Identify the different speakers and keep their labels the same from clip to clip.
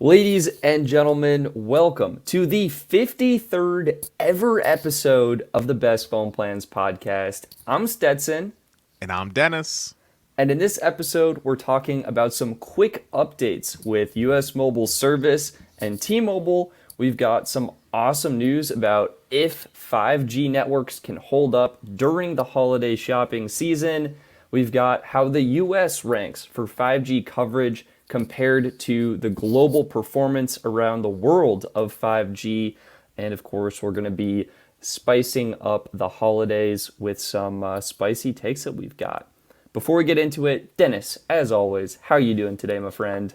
Speaker 1: Ladies and gentlemen, welcome to the 53rd ever episode of the Best Phone Plans Podcast. I'm Stetson.
Speaker 2: And I'm Dennis.
Speaker 1: And in this episode, we're talking about some quick updates with US Mobile service and T-Mobile. We've got some awesome news about if 5G networks can hold up during the holiday shopping season. We've got how the US ranks for 5G coverage compared to the global performance around the world of 5G. And of course, we're going to be spicing up the holidays with some spicy takes that we've got. Before we get into it, Dennis, as always, how are you doing today, my friend?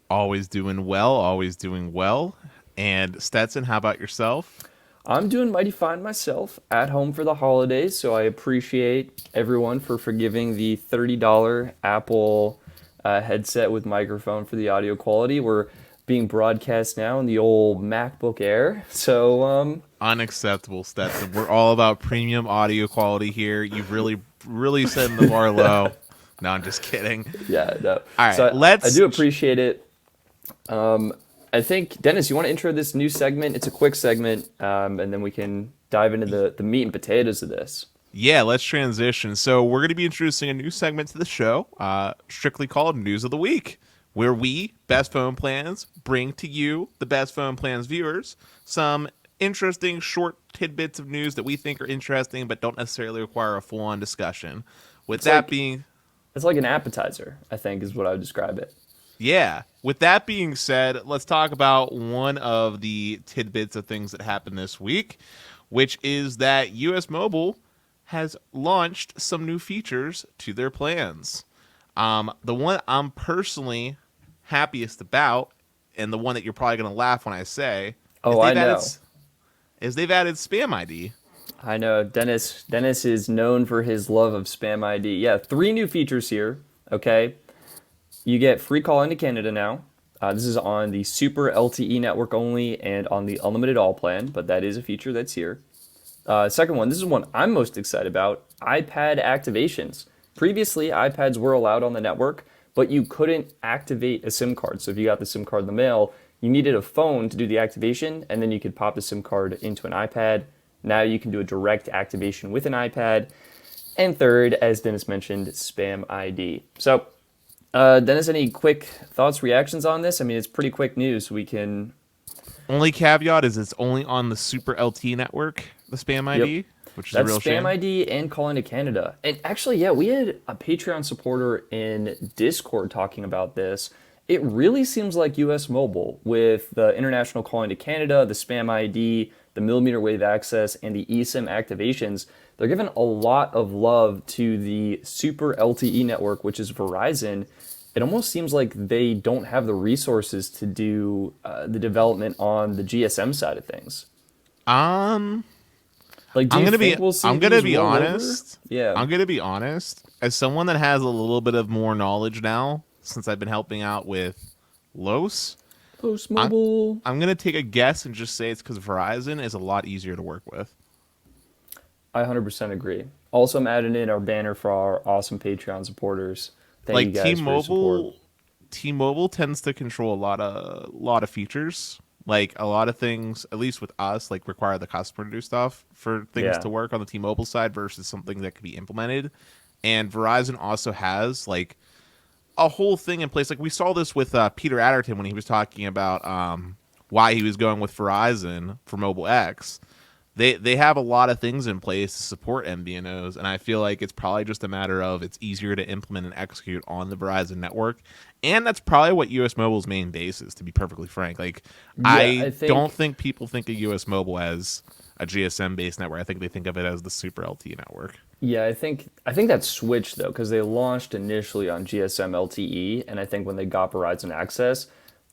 Speaker 2: Always doing well, always doing well. And Stetson, how about yourself?
Speaker 1: I'm doing mighty fine myself, at home for the holidays, so I appreciate everyone for forgiving the $30 Apple headset with microphone for the audio quality. We're being broadcast now in the old MacBook Air, so
Speaker 2: Unacceptable, Stetson. We're all about premium audio quality here. You've really set the bar low. No, I'm just kidding.
Speaker 1: Yeah, no.
Speaker 2: All right,
Speaker 1: so I do appreciate it. I think, Dennis, you want to intro this new segment? It's a quick segment, and then we can dive into the meat and potatoes of this.
Speaker 2: Yeah, let's transition. So we're going to be introducing a new segment to the show, strictly called News of the Week, where we, Best Phone Plans, bring to you, the Best Phone Plans viewers, some interesting short tidbits of news that we think are interesting but don't necessarily require a full-on discussion. It's
Speaker 1: like an appetizer, I think, is what I would describe it.
Speaker 2: Yeah. With that being said, let's talk about one of the tidbits of things that happened this week, which is that US Mobile has launched some new features to their plans. The one I'm personally happiest about, and the one that you're probably going to laugh when I say, is they've added Spam ID.
Speaker 1: I know. Dennis is known for his love of Spam ID. Yeah, 3 new features here, okay? You get free call into Canada now. This is on the Super LTE network only and on the Unlimited All plan, but that is a feature that's here. Second one, this is one I'm most excited about, iPad activations. Previously, iPads were allowed on the network, but you couldn't activate a SIM card. So if you got the SIM card in the mail, you needed a phone to do the activation, and then you could pop the SIM card into an iPad. Now you can do a direct activation with an iPad. And third, as Dennis mentioned, Spam ID. So, Dennis, any quick thoughts, reactions on this? I mean, it's pretty quick news. We can...
Speaker 2: Only caveat is it's only on the Super LTE network, the Spam ID, which is a real shame.
Speaker 1: That's Spam ID and call into Canada. And actually, yeah, we had a Patreon supporter in Discord talking about this. It really seems like US Mobile, with the international call into Canada, the Spam ID, the millimeter wave access, and the eSIM activations, they're giving a lot of love to the Super LTE network, which is Verizon. It almost seems like they don't have the resources to do the development on the GSM side of things. Like,
Speaker 2: I'm gonna be honest.
Speaker 1: Yeah,
Speaker 2: I'm gonna be honest. As someone that has a little bit of more knowledge now, since I've been helping out with Los
Speaker 1: Mobile,
Speaker 2: I'm gonna take a guess and just say it's because Verizon is a lot easier to work with.
Speaker 1: I 100% agree. Also, I'm adding in our banner for our awesome Patreon supporters. Thank you guys for your support.
Speaker 2: T-Mobile tends to control a lot of features. Like, a lot of things, at least with us, like, require the customer to do stuff for things to work on the T-Mobile side versus something that could be implemented. And Verizon also has, like, a whole thing in place. Like, we saw this with Peter Adderton when he was talking about why he was going with Verizon for Mobile X. They have a lot of things in place to support MVNOs, and I feel like it's probably just a matter of it's easier to implement and execute on the Verizon network, and that's probably what US Mobile's main base is, to be perfectly frank. Like, I don't think people think of US Mobile as a GSM-based network. I think they think of it as the Super LTE network.
Speaker 1: Yeah, I think that switched, though, because they launched initially on GSM LTE, and I think when they got Verizon Access,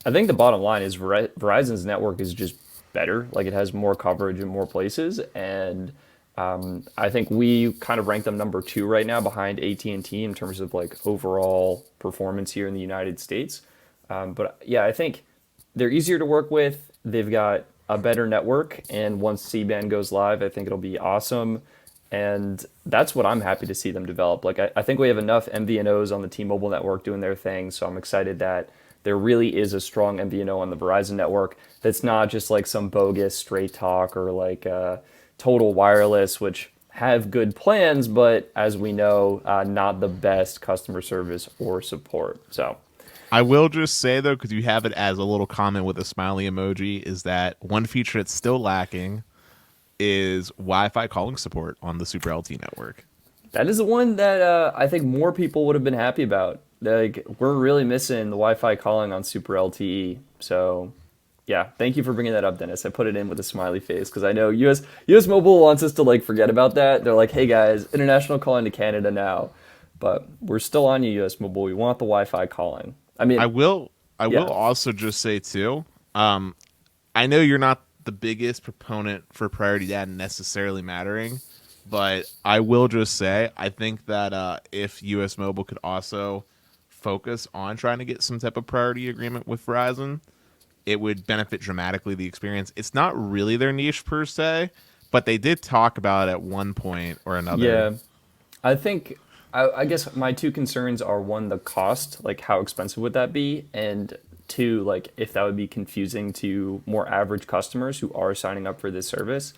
Speaker 1: I think the bottom line is Verizon's network is just better. Like, it has more coverage in more places, and I think we kind of rank them number 2 right now behind AT&T in terms of like overall performance here in the United States. But yeah, I think they're easier to work with. They've got a better network, and once C-band goes live, I think it'll be awesome. And that's what I'm happy to see them develop. Like, I think we have enough MVNOs on the T-Mobile network doing their thing, so I'm excited that there really is a strong MVNO on the Verizon network that's not just like some bogus Straight Talk or like Total Wireless, which have good plans, but as we know, not the best customer service or support. So
Speaker 2: I will just say though, because you have it as a little comment with a smiley emoji, is that one feature that's still lacking is Wi-Fi calling support on the Super LTE network.
Speaker 1: that is the one that I think more people would have been happy about. Like, we're really missing the Wi-Fi calling on Super LTE. So, yeah, thank you for bringing that up, Dennis. I put it in with a smiley face because I know US Mobile wants us to like forget about that. They're like, hey guys, international calling to Canada now, but we're still on you, US Mobile. We want the Wi-Fi calling. I mean,
Speaker 2: I will also just say too. I know you're not the biggest proponent for priority data necessarily mattering, but I will just say I think that if US Mobile could also focus on trying to get some type of priority agreement with Verizon, it would benefit dramatically the experience. It's not really their niche per se, but they did talk about it at one point or another.
Speaker 1: yeah, I think I guess my two concerns are one, the cost, like how expensive would that be, and two, like if that would be confusing to more average customers who are signing up for this service.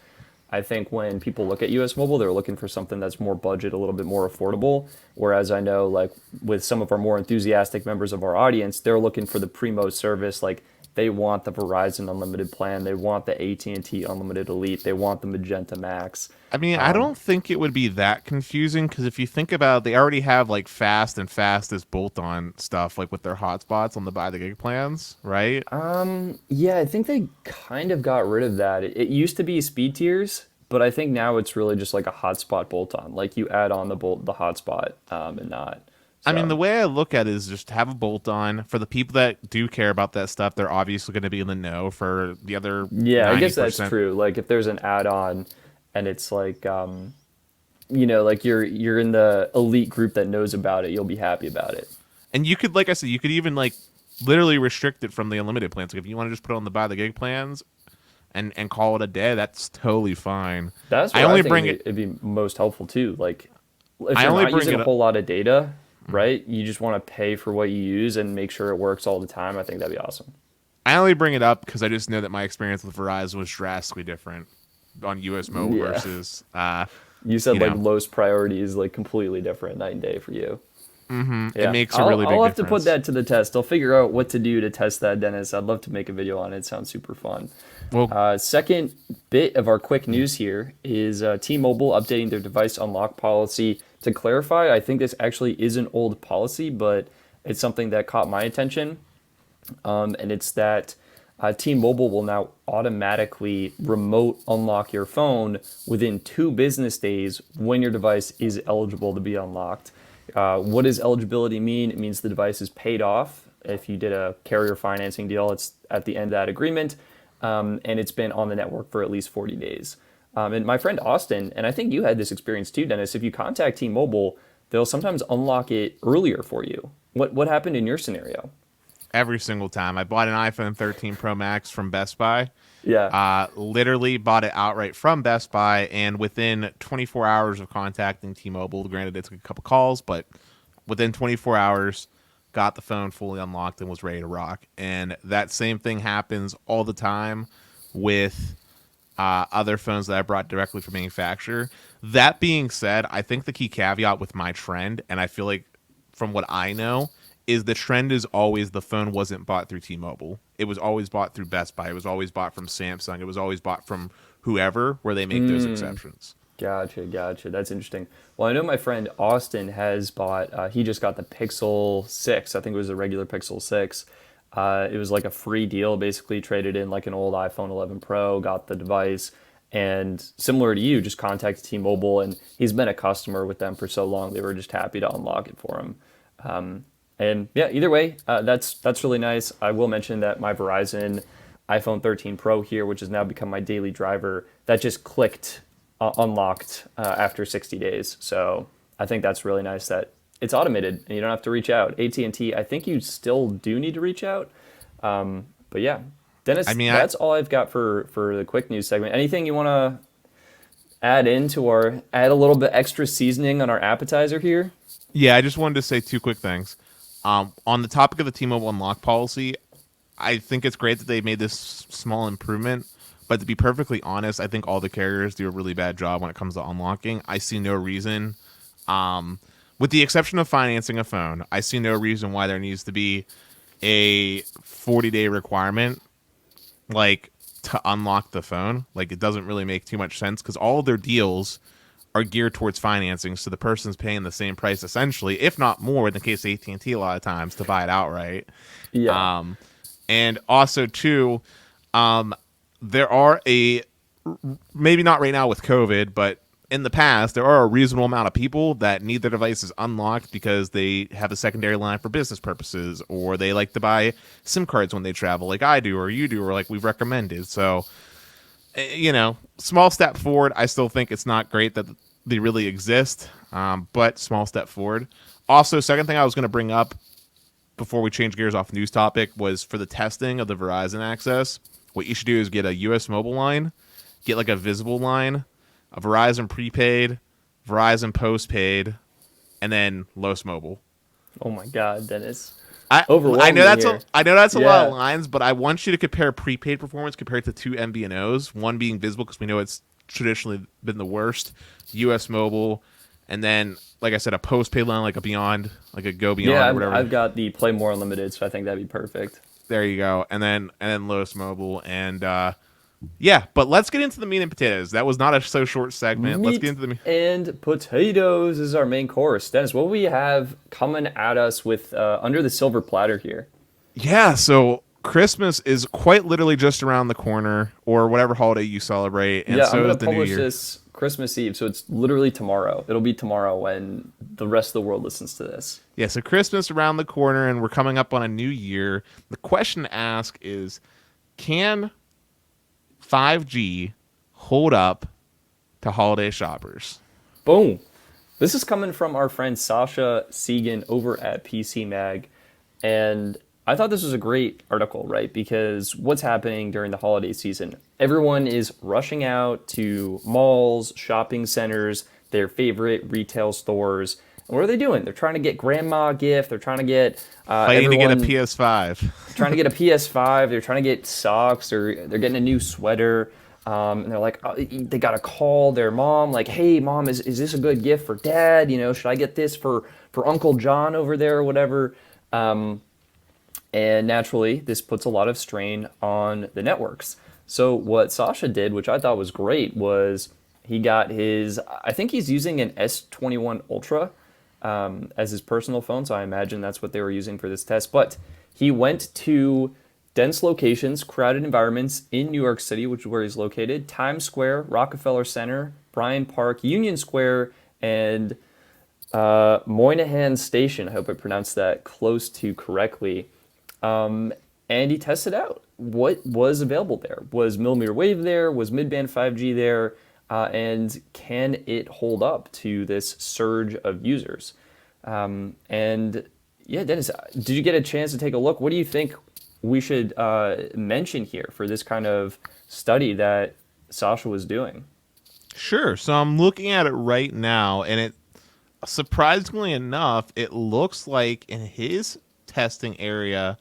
Speaker 1: I think when people look at US Mobile, they're looking for something that's more budget, a little bit more affordable. Whereas I know, like with some of our more enthusiastic members of our audience, they're looking for the primo service. Like they want the Verizon Unlimited plan, they want the AT&T Unlimited Elite, they want the Magenta Max.
Speaker 2: I mean, I don't think it would be that confusing because if you think about it, they already have like fast and fastest bolt-on stuff like with their hotspots on the buy the gig plans, right?
Speaker 1: Yeah, I think they kind of got rid of that. It used to be speed tiers, but I think now it's really just like a hotspot bolt-on. Like you add on the hotspot, and not.
Speaker 2: I mean, the
Speaker 1: So
Speaker 2: way I look at it is just have a bolt-on. For the people that do care about that stuff, they're obviously going to be in the know. For the other
Speaker 1: yeah, I guess that's
Speaker 2: 90%,
Speaker 1: true. Like if there's an add-on, and it's like like you're in the elite group that knows about it, you'll be happy about it.
Speaker 2: and you could, like I said, you could even like literally restrict it from the unlimited plans. Like if you want to just put it on the buy the gig plans and call it a day, that's totally fine.
Speaker 1: That's
Speaker 2: I
Speaker 1: where I
Speaker 2: only
Speaker 1: think
Speaker 2: bring it.
Speaker 1: it'd be most helpful too. Like if
Speaker 2: I
Speaker 1: you're
Speaker 2: only
Speaker 1: not
Speaker 2: bring
Speaker 1: using
Speaker 2: it
Speaker 1: a
Speaker 2: up.
Speaker 1: whole lot of data, right? You just want to pay for what you use and make sure it works all the time. I think that'd be awesome.
Speaker 2: I only bring it up because I just know that my experience with Verizon was drastically different on US Mobile
Speaker 1: Yeah.
Speaker 2: versus,
Speaker 1: You said
Speaker 2: you
Speaker 1: like
Speaker 2: know,
Speaker 1: lowest priority is like completely different night and day for you.
Speaker 2: it
Speaker 1: Yeah,
Speaker 2: makes a really big
Speaker 1: I'll have to put
Speaker 2: difference.
Speaker 1: that to the test. I'll figure out what to do to test that, Dennis. I'd love to make a video on it. It sounds super fun.
Speaker 2: Well,
Speaker 1: Second bit of our quick news here is T-Mobile updating their device unlock policy. To clarify, I think this actually is an old policy, but it's something that caught my attention. And it's that T-Mobile will now automatically remote unlock your phone within 2 business days when your device is eligible to be unlocked. What does eligibility mean? It means the device is paid off. If you did a carrier financing deal, it's at the end of that agreement, and it's been on the network for at least 40 days. And my friend Austin, and I think you had this experience too, Dennis, if you contact T-Mobile, they'll sometimes unlock it earlier for you. What happened in your scenario?
Speaker 2: every single time. I bought an iPhone 13 Pro Max from Best Buy.
Speaker 1: Yeah.
Speaker 2: Literally bought it outright from Best Buy, and within 24 hours of contacting T-Mobile, granted it took a couple calls, but within 24 hours, got the phone fully unlocked and was ready to rock. And that same thing happens all the time with other phones that I brought directly from manufacturer. That being said, I think the key caveat with my trend, and I feel like from what I know, is the trend is always the phone wasn't bought through T-Mobile. It was always bought through Best Buy. It was always bought from Samsung. It was always bought from whoever, where they make those exceptions.
Speaker 1: Gotcha. That's interesting. Well, I know my friend Austin has bought, he just got the Pixel 6. I think it was a regular Pixel 6. It was like a free deal, basically traded in like an old iPhone 11 Pro, got the device, and similar to you, just contacted T-Mobile, and he's been a customer with them for so long, they were just happy to unlock it for him. And yeah, either way, that's really nice. I will mention that my Verizon iPhone 13 Pro here, which has now become my daily driver, that just clicked unlocked after 60 days. So I think that's really nice that it's automated and you don't have to reach out. AT&T, I think you still do need to reach out. But yeah, Dennis,
Speaker 2: I mean,
Speaker 1: that's all I've got for the quick news segment. Anything you want to add a little bit extra seasoning on our appetizer here?
Speaker 2: Yeah, I just wanted to say two quick things. On the topic of the T-Mobile unlock policy, I think it's great that they made this small improvement. But to be perfectly honest, I think all the carriers do a really bad job when it comes to unlocking. I see no reason, with the exception of financing a phone, I see no reason why there needs to be a 40-day requirement, like, to unlock the phone. Like, it doesn't really make too much sense because all of their deals are geared towards financing, so the person's paying the same price essentially, if not more, in the case of AT&T a lot of times, to buy it outright.
Speaker 1: Yeah.
Speaker 2: And also, too, there are maybe not right now with COVID, but in the past, there are a reasonable amount of people that need their devices unlocked because they have a secondary line for business purposes, or they like to buy SIM cards when they travel, like I do, or you do, or like we've recommended. So, small step forward. I still think it's not great that they really exist, but small step forward. Also, second thing I was going to bring up before we change gears off news topic was for the testing of the Verizon access. What you should do is get a US mobile line, get like a visible line, a Verizon prepaid, Verizon postpaid, and then Los Mobile.
Speaker 1: Oh my God, Dennis.
Speaker 2: I know that's
Speaker 1: here.
Speaker 2: I know that's a lot of lines, but I want you to compare prepaid performance compared to two MVNOs. One being visible because we know it's traditionally been the worst, US Mobile, and then like I said, a postpaid line like a Beyond, like a Go Beyond or whatever.
Speaker 1: I've got the Play More Unlimited, so I think that'd be perfect.
Speaker 2: There you go, and then Los Mobile, and but let's get into the meat and potatoes. That was not a so short segment. Let's get into the meat
Speaker 1: and potatoes is our main course. Dennis, what we have coming at us with under the silver platter here?
Speaker 2: Yeah, so Christmas is quite literally just around the corner, or whatever holiday you celebrate, and so is the New Year.
Speaker 1: I'm going to publish this Christmas Eve, so it's literally tomorrow. It'll be tomorrow when the rest of the world listens to this.
Speaker 2: Yeah, so Christmas around the corner, and we're coming up on a new year. The question to ask is, can 5G hold up to holiday shoppers?
Speaker 1: Boom. This is coming from our friend Sasha Segan over at PC Mag, and I thought this was a great article, right? Because what's happening during the holiday season? Everyone is rushing out to malls, shopping centers, their favorite retail stores. And what are they doing? They're trying to get grandma a gift. They're trying to get
Speaker 2: fighting to get a PS5.
Speaker 1: Trying to get a PS5. They're trying to get socks, or they're getting a new sweater. And they're like, they got to call their mom, like, hey, mom, is this a good gift for dad? Should I get this for Uncle John over there or whatever? And naturally, this puts a lot of strain on the networks. So what Sasha did, which I thought was great, was he got I think he's using an S21 Ultra as his personal phone, so I imagine that's what they were using for this test. But he went to dense locations, crowded environments in New York City, which is where he's located, Times Square, Rockefeller Center, Bryant Park, Union Square, and Moynihan Station. I hope I pronounced that close to correctly. And he tested out what was available there. Was millimeter wave there? Was mid-band 5G there? And can it hold up to this surge of users? And yeah, Dennis, did you get a chance to take a look? What do you think we should mention here for this kind of study that Sasha was doing?
Speaker 2: Sure. So I'm looking at it right now, and it surprisingly enough, it looks like in his testing area,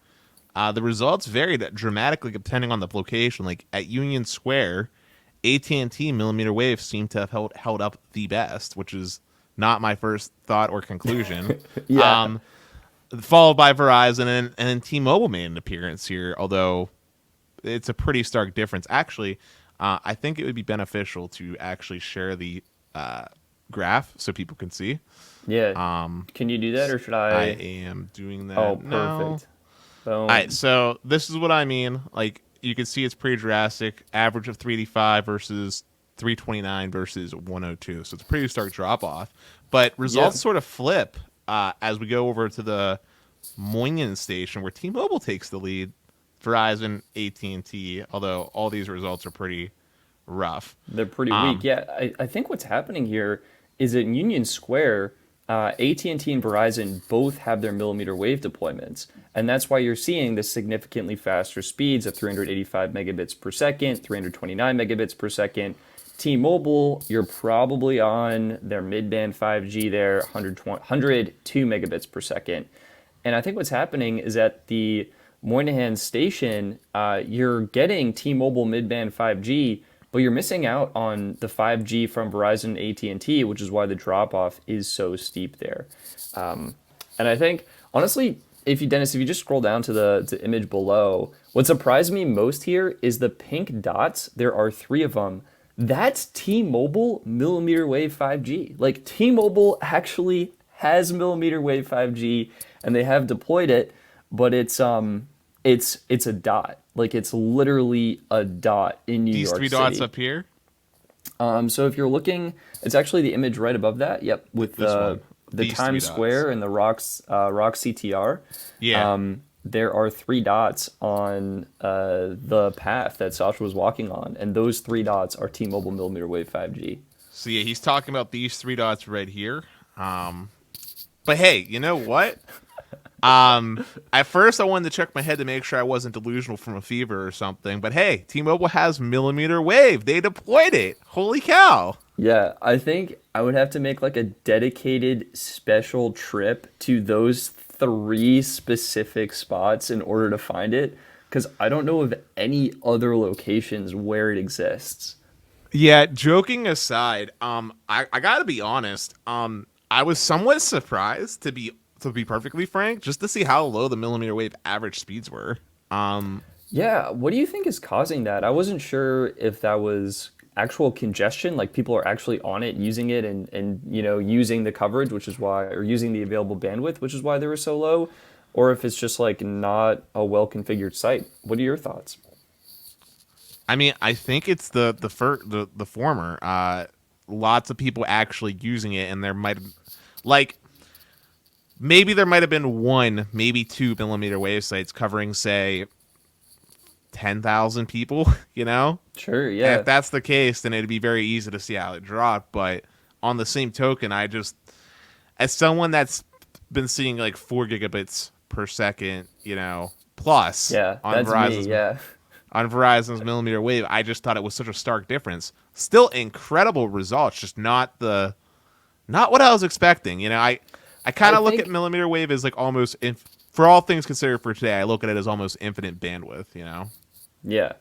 Speaker 2: the results varied dramatically depending on the location. Like at Union Square, AT&T millimeter wave seemed to have held up the best, which is not my first thought or conclusion.
Speaker 1: Yeah.
Speaker 2: Followed by Verizon, and then T-Mobile made an appearance here, although it's a pretty stark difference. Actually, I think it would be beneficial to actually share the graph so people can see.
Speaker 1: Yeah. Can you do that, or should I?
Speaker 2: I am doing that.
Speaker 1: Oh, perfect.
Speaker 2: Now.
Speaker 1: Boom.
Speaker 2: All right, so this is what I mean. Like, you can see it's pretty drastic. Average of 385 versus 329 versus 102. So it's a pretty stark drop off. But results sort of flip as we go over to the Moynihan station, where T-Mobile takes the lead. Verizon, AT&T, although all these results are pretty rough.
Speaker 1: They're pretty weak. Yeah, I think what's happening here is in Union Square, AT&T and Verizon both have their millimeter wave deployments, and that's why you're seeing the significantly faster speeds of 385 megabits per second, 329 megabits per second. T-Mobile, you're probably on their mid-band 5G there, 102 megabits per second. And I think what's happening is at the Moynihan station, you're getting T-Mobile mid-band 5G, but you're missing out on the 5G from Verizon and AT&T, which is why the drop-off is so steep there. And I think, honestly, Dennis, if you just scroll down to the image below, what surprised me most here is the pink dots. There are 3 of them. That's T-Mobile millimeter wave 5G. Like, T-Mobile actually has millimeter wave 5G, and they have deployed it, but it's a dot. Like, it's literally a dot in New York City.
Speaker 2: These 3 dots up here?
Speaker 1: So if you're looking, it's actually the image right above that. Yep, with the Times Square and the Rock CTR.
Speaker 2: Yeah.
Speaker 1: There are 3 dots on the path that Sasha was walking on, and those 3 dots are T-Mobile millimeter wave 5G.
Speaker 2: So yeah, he's talking about these 3 dots right here. But hey, you know what? At first I wanted to check my head to make sure I wasn't delusional from a fever or something. But hey, T-Mobile has millimeter wave. They deployed it. Holy cow.
Speaker 1: Yeah, I think I would have to make like a dedicated special trip to those 3 specific spots in order to find it, because I don't know of any other locations where it exists.
Speaker 2: Yeah, joking aside, I gotta be honest. I was somewhat surprised to be perfectly frank, just to see how low the millimeter wave average speeds were.
Speaker 1: Yeah, what do you think is causing that? I wasn't sure if that was actual congestion, like people are actually on it, using it, and using the coverage, which is why, or using the available bandwidth, which is why they were so low, or if it's just like not a well configured site. What are your thoughts?
Speaker 2: I mean, I think it's the former. Lots of people actually using it, and there might maybe there might have been 1, maybe 2 millimeter wave sites covering, say, 10,000 people,
Speaker 1: Sure, yeah.
Speaker 2: And if that's the case, then it'd be very easy to see how it dropped. But on the same token, as someone that's been seeing like 4 gigabits per second, plus on Verizon's, on Verizon's millimeter wave, I just thought it was such a stark difference. Still incredible results, just not what I was expecting. I kind of look at millimeter wave as like almost, for all things considered for today, I look at it as almost infinite bandwidth,
Speaker 1: Yeah.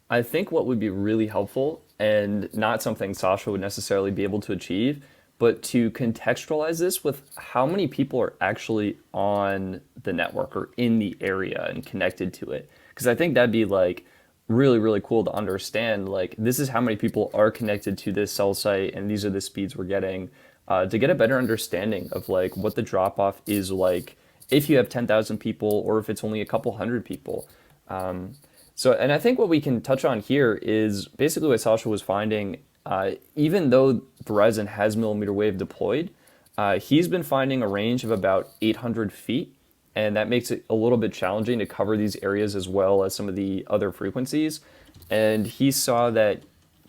Speaker 1: I think what would be really helpful, and not something Sasha would necessarily be able to achieve, but to contextualize this with how many people are actually on the network or in the area and connected to it. Because I think that'd be like really, really cool to understand, like, this is how many people are connected to this cell site, and these are the speeds we're getting, to get a better understanding of like what the drop off is like if you have 10,000 people or if it's only a couple hundred people. And I think what we can touch on here is basically what Sasha was finding. Even though Verizon has millimeter wave deployed, he's been finding a range of about 800 feet, and that makes it a little bit challenging to cover these areas as well as some of the other frequencies. And he saw that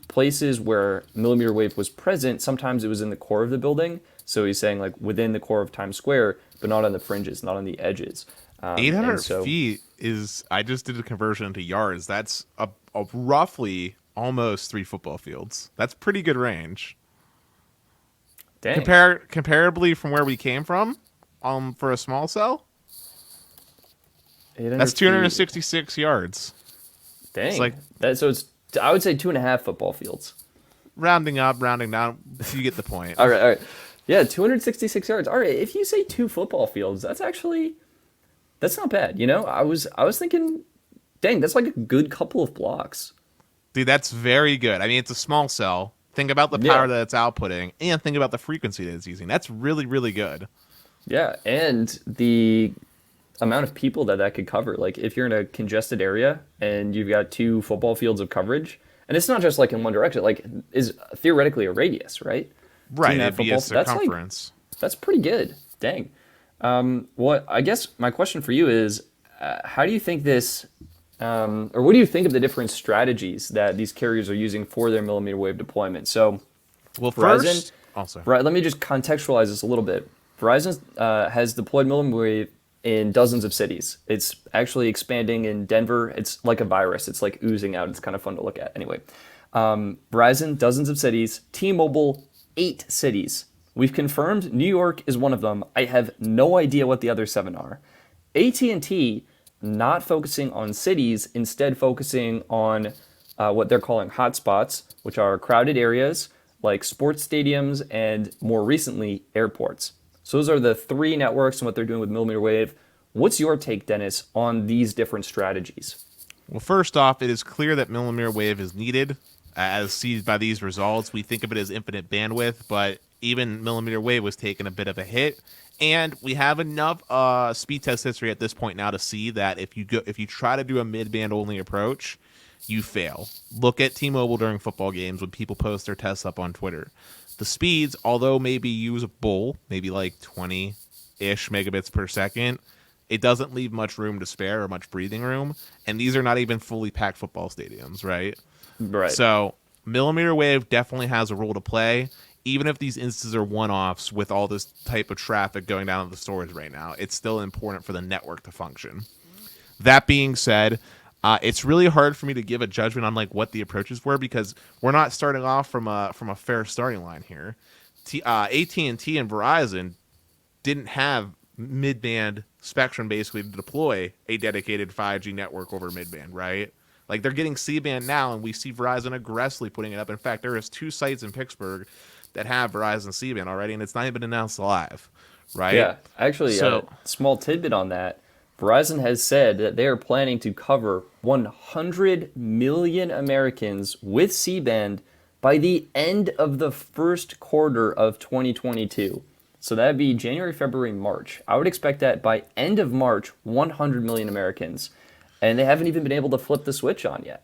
Speaker 1: places where millimeter wave was present, sometimes it was in the core of the building. So he's saying like within the core of Times Square, but not on the fringes, not on the edges.
Speaker 2: 800 feet is, I just did a conversion into yards. That's a roughly almost 3 football fields. That's pretty good range.
Speaker 1: Dang.
Speaker 2: Comparably from where we came from, for a small cell, that's 266 yards.
Speaker 1: Dang.
Speaker 2: It's like
Speaker 1: that. So it's, I would say 2.5 football fields.
Speaker 2: Rounding up, rounding down, you get the point.
Speaker 1: All right. Yeah, 266 yards. All right, if you say 2 football fields, that's not bad. I was thinking, dang, that's like a good couple of blocks.
Speaker 2: Dude, that's very good. I mean, it's a small cell. Think about the power that it's outputting, and think about the frequency that it's using. That's really, really good.
Speaker 1: Yeah, and the amount of people that could cover. Like, if you're in a congested area and you've got 2 football fields of coverage, and it's not just like in one direction, like is theoretically a radius, right?
Speaker 2: Right, it'd be a circumference.
Speaker 1: That's pretty good. Dang. Well, I guess my question for you is, how do you think this, or what do you think of the different strategies that these carriers are using for their millimeter wave deployment? So,
Speaker 2: well,
Speaker 1: Verizon,
Speaker 2: also,
Speaker 1: right, let me just contextualize this a little bit. Verizon has deployed millimeter wave in dozens of cities. It's actually expanding in Denver. It's like a virus. It's like oozing out. It's kind of fun to look at. Anyway, Verizon, dozens of cities. T-Mobile, 8 cities. We've confirmed New York is one of them. I have no idea what the other 7 are. AT&T not focusing on cities, instead focusing on what they're calling hotspots, which are crowded areas like sports stadiums and more recently airports. So those are the three networks and what they're doing with millimeter wave. What's your take, Dennis, on these different strategies?
Speaker 2: Well, first off, it is clear that millimeter wave is needed. As seen by these results, we think of it as infinite bandwidth, but even millimeter wave was taking a bit of a hit. And we have enough speed test history at this point now to see that if you try to do a mid-band only approach, you fail. Look at T-Mobile during football games when people post their tests up on Twitter. The speeds, although maybe usable, maybe like 20-ish megabits per second, it doesn't leave much room to spare or much breathing room. And these are not even fully packed football stadiums, right?
Speaker 1: Right.
Speaker 2: So millimeter wave definitely has a role to play. Even if these instances are one-offs with all this type of traffic going down to the stores right now, it's still important for the network to function. That being said, it's really hard for me to give a judgment on like what the approaches were because we're not starting off from a fair starting line here. AT&T and Verizon didn't have mid-band spectrum basically to deploy a dedicated 5G network over mid-band, right? Like they're getting C-band now, and we see Verizon aggressively putting it up. In fact, there is 2 sites in Pittsburgh that have Verizon C-band already, and it's not even been announced live, right?
Speaker 1: Yeah, actually, a small tidbit on that. Verizon has said that they are planning to cover 100 million Americans with C-band by the end of the first quarter of 2022. So that'd be January, February, March. I would expect that by end of March, 100 million Americans. And they haven't even been able to flip the switch on yet.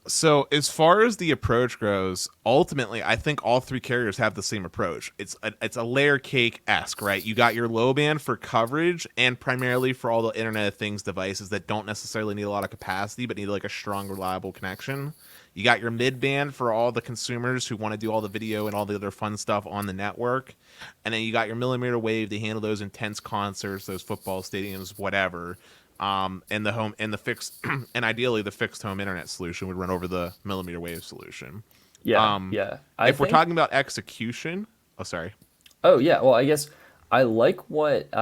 Speaker 2: So as far as the approach goes, ultimately, I think all 3 carriers have the same approach. It's a layer cake-esque, right? You got your low band for coverage and primarily for all the Internet of Things devices that don't necessarily need a lot of capacity but need like a strong, reliable connection. You got your mid band for all the consumers who want to do all the video and all the other fun stuff on the network. And then you got your millimeter wave to handle those intense concerts, those football stadiums, whatever. And the home and the fixed and ideally the fixed home internet solution would run over the millimeter wave solution.
Speaker 1: Yeah.
Speaker 2: We're talking about execution, sorry.
Speaker 1: Oh yeah, well I guess I like what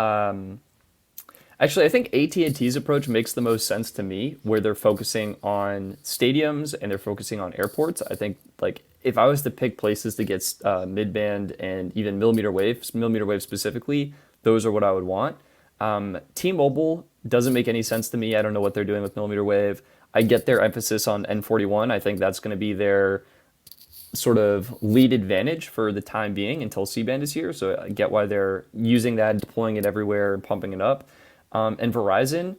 Speaker 1: actually I think AT&T's approach makes the most sense to me, where they're focusing on stadiums and they're focusing on airports. I think like if I was to pick places to get mid-band and even millimeter wave specifically, those are what I would want. T-Mobile doesn't make any sense to me. I don't know what they're doing with millimeter wave. I get their emphasis on N41. I think that's going to be their sort of lead advantage for the time being until C-band is here. So I get why they're using that, deploying it everywhere, and pumping it up. And Verizon,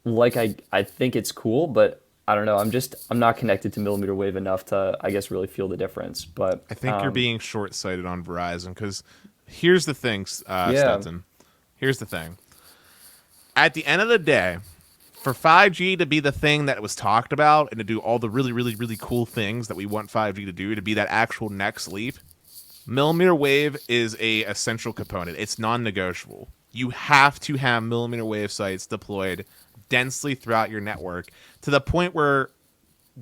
Speaker 1: like I think it's cool, but I don't know. I'm not connected to millimeter wave enough to, I guess, really feel the difference. But
Speaker 2: I think you're being short-sighted on Verizon because here's the thing, Stetson. Here's the thing. At the end of the day, for 5G to be the thing that was talked about and to do all the really, really, really cool things that we want 5G to do, to be that actual next leap, millimeter wave is a essential component. It's non-negotiable. You have to have millimeter wave sites deployed densely throughout your network to the point where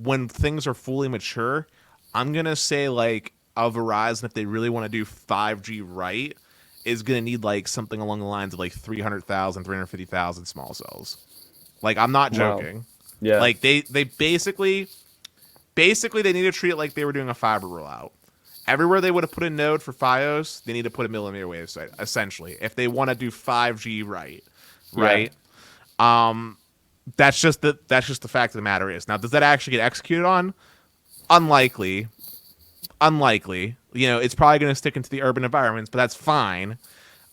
Speaker 2: when things are fully mature, I'm going to say like a Verizon, if they really want to do 5G right, is going to need like something along the lines of like 300,000, 350,000 small cells. Like, I'm not joking.
Speaker 1: Wow. Yeah.
Speaker 2: Like they basically they need to treat it like they were doing a fiber rollout. Everywhere they would have put a node for Fios, they need to put a millimeter wave site, essentially, if they want to do 5G right.
Speaker 1: Yeah.
Speaker 2: That's just the fact of the matter is. Now, does that actually get executed on? Unlikely. You know, it's probably going to stick into the urban environments, but that's fine.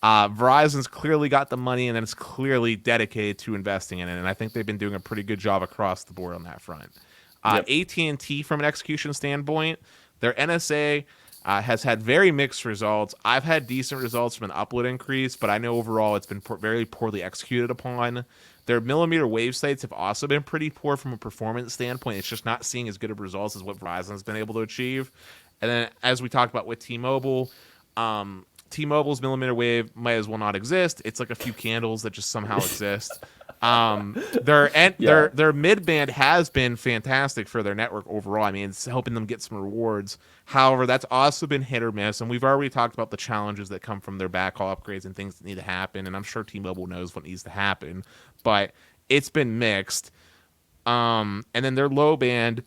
Speaker 2: Verizon's clearly got the money, and then it's clearly dedicated to investing in it, and I think they've been doing a pretty good job across the board on that front. AT&T, from an execution standpoint, their NSA has had very mixed results. I've had decent results from an upload increase, but I know overall it's been very poorly executed upon. Their millimeter wave sites have also been pretty poor from a performance standpoint. It's just not seeing as good of results as what Verizon's been able to achieve. And then, as we talked about with T-Mobile, T-Mobile's millimeter wave might as well not exist. It's like a few candles that just somehow exist. Their mid band has been fantastic for their network overall. I mean, it's helping them get some rewards. However, that's also been hit or miss, and we've already talked about the challenges that come from their backhaul upgrades and things that need to happen. And I'm sure T-Mobile knows what needs to happen, but it's been mixed. And then their low band,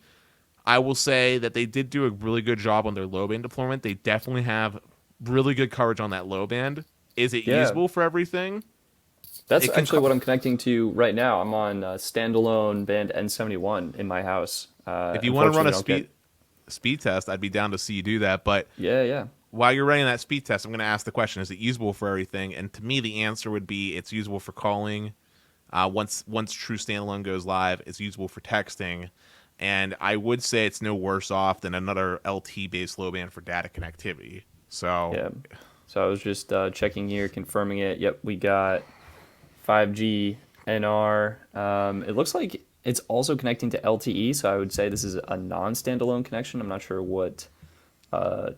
Speaker 2: I will say that they did do a really good job on their low band deployment. They definitely have really good coverage on that low band. Is it usable for everything?
Speaker 1: That's actually what I'm connecting to right now. I'm on standalone band N71 in my house.
Speaker 2: If you want to run a speed test, I'd be down to see you do that. But
Speaker 1: yeah.
Speaker 2: While you're running that speed test, I'm going to ask the question: is it usable for everything? And to me, the answer would be it's usable for calling. Once True Standalone goes live, it's usable for texting. And I would say it's no worse off than another LT-based low band for data connectivity. So
Speaker 1: yeah. So I was just checking here, confirming it. Yep, we got 5G NR. It looks like it's also connecting to LTE, so I would say this is a non-standalone connection. I'm not sure what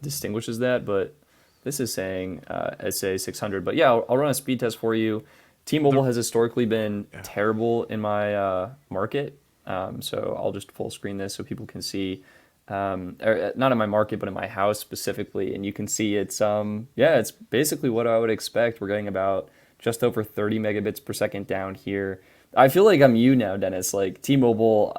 Speaker 1: distinguishes that, but this is saying SA600. But yeah, I'll run a speed test for you. T-Mobile has historically been terrible in my market. So I'll just full screen this so people can see, or not in my market, but in my house specifically. And you can see it's basically what I would expect. We're getting about just over 30 megabits per second down here. I feel like I'm you now, Dennis. Like T-Mobile,